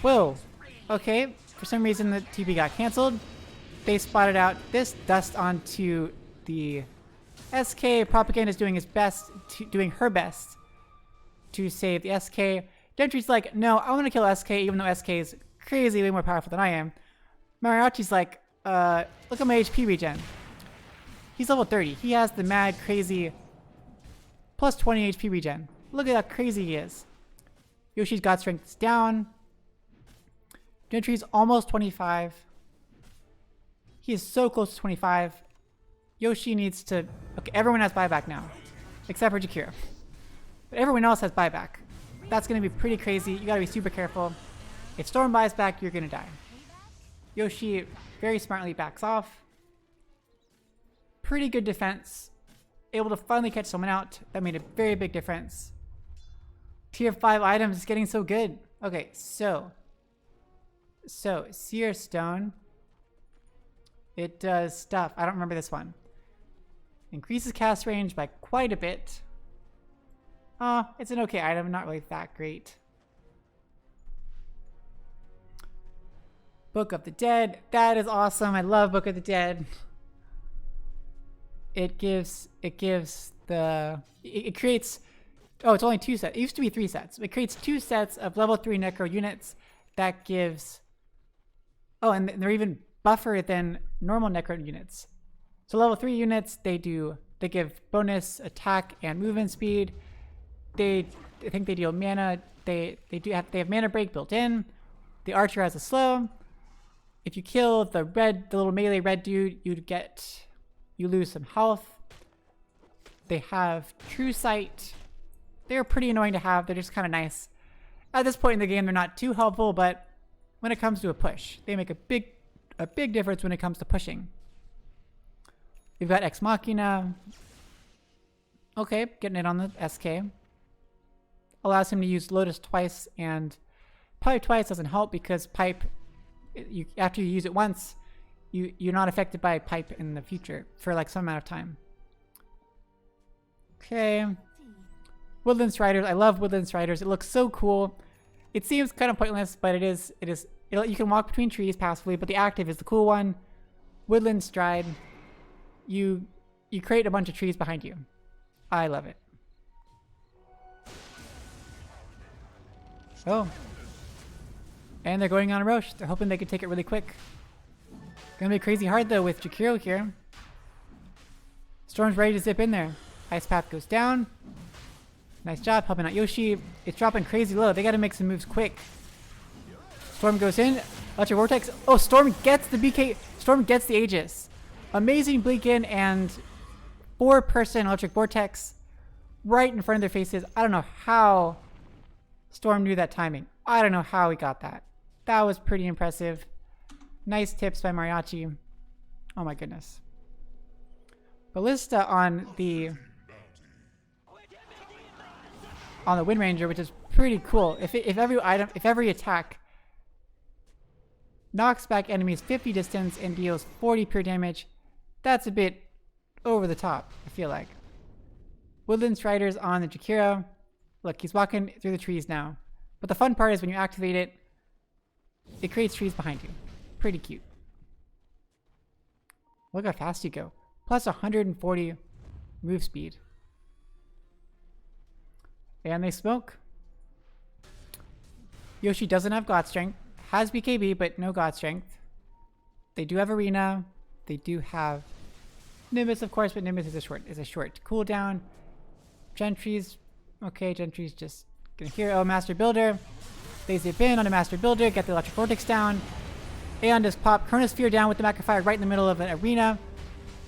A: Whoa. Okay. For some reason the TB got canceled. They spotted out this dust onto the SK. Propaganda is doing his best, doing her best to save the SK. Gentry's like, no, I want to kill SK, even though SK is crazy, way more powerful than I am. Mariachi's like, look at my HP regen. He's level 30. He has the mad, crazy, plus 20 HP regen. Look at how crazy he is. Yoshi's God Strength is down. Gentry's almost 25. He is so close to 25. Yoshi needs to... Okay, everyone has buyback now. Except for Jakiro. But everyone else has buyback. That's going to be pretty crazy. You got to be super careful. If Storm buys back, you're going to die. Yoshi very smartly backs off. Pretty good defense. Able to finally catch someone out. That made a very big difference. Tier 5 items is getting so good. Okay, so Seer Stone. It does stuff. I don't remember this one. Increases cast range by quite a bit. It's an okay item, not really that great. Book of the Dead. That is awesome. I love Book of the Dead. It creates, oh, it's only 2 sets. It used to be 3 sets. It creates 2 sets of level 3 necro units that gives, oh, and they're even buffer than normal necro units. So level 3 units, they give bonus attack and movement speed. I think they deal mana. They have mana break built in. The archer has a slow. If you kill the little melee red dude, you lose some health. They have True Sight. They're pretty annoying to have. They're just kind of nice. At this point in the game, they're not too helpful, but when it comes to a push, they make a big difference when it comes to pushing. We've got Ex Machina. Okay, getting it on the SK. Allows him to use Lotus twice, and Pipe twice doesn't help because Pipe, after you use it once, you're not affected by Pipe in the future for like some amount of time. Okay. Woodland Striders. I love Woodland Striders. It looks so cool. It seems kind of pointless, but it is. You can walk between trees passively, but the active is the cool one. Woodland Stride. You create a bunch of trees behind you. I love it. Oh. And they're going on a rush. They're hoping they can take it really quick. Gonna be crazy hard though with Jakiro here. Storm's ready to zip in there. Ice Path goes down. Nice job helping out Yoshi. It's dropping crazy low. They gotta make some moves quick. Storm goes in. Electric Vortex. Oh, Storm gets the BK. Storm gets the Aegis. Amazing blink in and 4-person Electric Vortex right in front of their faces. I don't know how Storm knew that timing. I don't know how he got that. That was pretty impressive. Nice tips by Mariachi. Oh my goodness. Ballista on the Wind Ranger, which is pretty cool. If every attack knocks back enemies 50 distance and deals 40 pure damage, that's a bit over the top, I feel like. Woodland Striders on the Jakiro. Look, he's walking through the trees now. But the fun part is when you activate it, it creates trees behind you. Pretty cute. Look how fast you go. Plus 140 move speed. And they smoke. Yoshi doesn't have God Strength. Has BKB, but no God Strength. They do have Arena. They do have Nimbus, of course, but Nimbus is a short cooldown. Gentry's okay. Gentry's just gonna hear. Oh, Master Builder. They zip in on a Master Builder, get the Electric Vortex down. Aeon just pop Chronosphere down with the Macrofire right in the middle of an arena.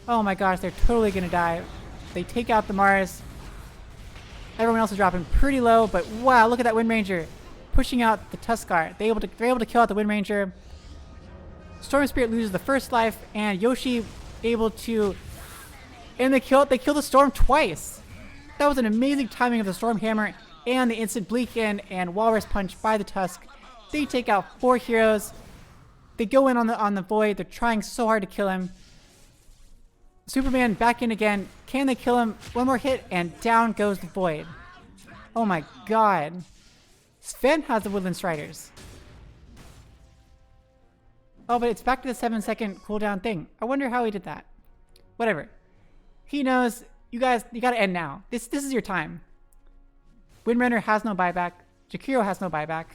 A: Oh my gosh, they're totally gonna die. They take out the Mars. Everyone else is dropping pretty low, but wow, look at that Wind Ranger pushing out the Tuskar. They're able to kill out the Wind Ranger. Storm Spirit loses the first life, and Yoshi able to, and they kill the Storm twice. That was an amazing timing of the Storm Hammer and the instant Bleak In and Walrus Punch by the Tusk. They take out 4 heroes. They go in on the Void. They're trying so hard to kill him. Superman back in again. Can they kill him? One more hit, and down goes the Void. Oh my god. Sven has the Woodland Striders. Oh, but it's back to the 7-second cooldown thing. I wonder how he did that. Whatever. He knows. You guys, you gotta end now. This is your time. Windrunner has no buyback. Jakiro has no buyback.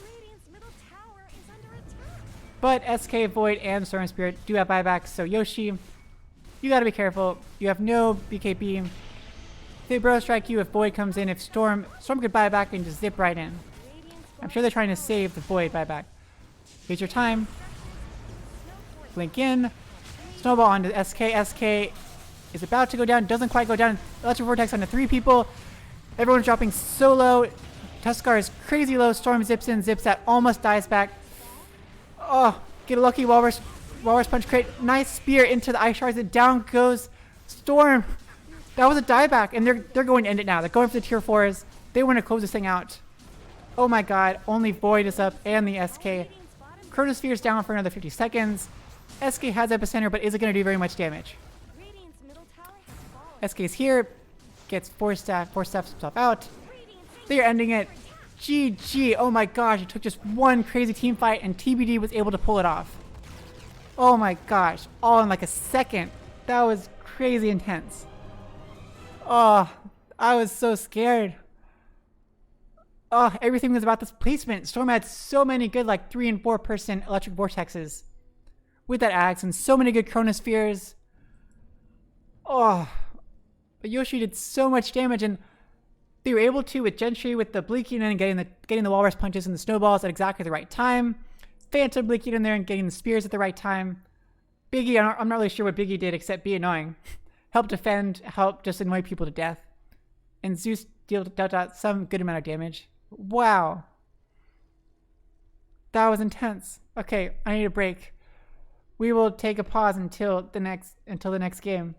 B: Radiant's middle tower is under attack.
A: But SK, Void, and Storm Spirit do have buybacks, so Yoshi, you gotta be careful. You have no BKB. They Bro Strike you if Void comes in. If Storm could buy back and just zip right in. I'm sure they're trying to save the Void buyback. Here's your time. Blink in. Snowball onto SK. SK is about to go down. Doesn't quite go down. Electric Vortex onto 3 people. Everyone's dropping so low. Tuskar is crazy low. Storm zips in, zips out, almost dies back. Oh, get a lucky Walrus Punch crate. Nice spear into the Ice Shards, and down goes Storm. That was a dieback, and they're going to end it now. They're going for the tier 4s. They want to close this thing out. Oh my god, only Void is up and the SK. Chronosphere's down for another 50 seconds. SK has Epicenter, but is it going to do very much damage?
B: Radiant's middle tower has fallen.
A: SK's here. Gets force staff himself out. They're ending it. GG. Oh my gosh, it took just one crazy team fight and TBD was able to pull it off. Oh my gosh, all in like a second. That was crazy intense. Oh, I was so scared. Oh, everything was about this placement. Storm had so many good like 3 and 4 person electric vortexes with that axe and so many good chronospheres. Oh, but Yoshi did so much damage, and they were able to with Gentry with the Bleaking in and getting the Walrus Punches and the Snowballs at exactly the right time. Phantom Bleaking in there and getting the Spears at the right time. Biggie, I'm not really sure what Biggie did except be annoying. Help defend, help just annoy people to death. And Zeus dealt out some good amount of damage. Wow. That was intense. Okay, I need a break. We will take a pause until the next game.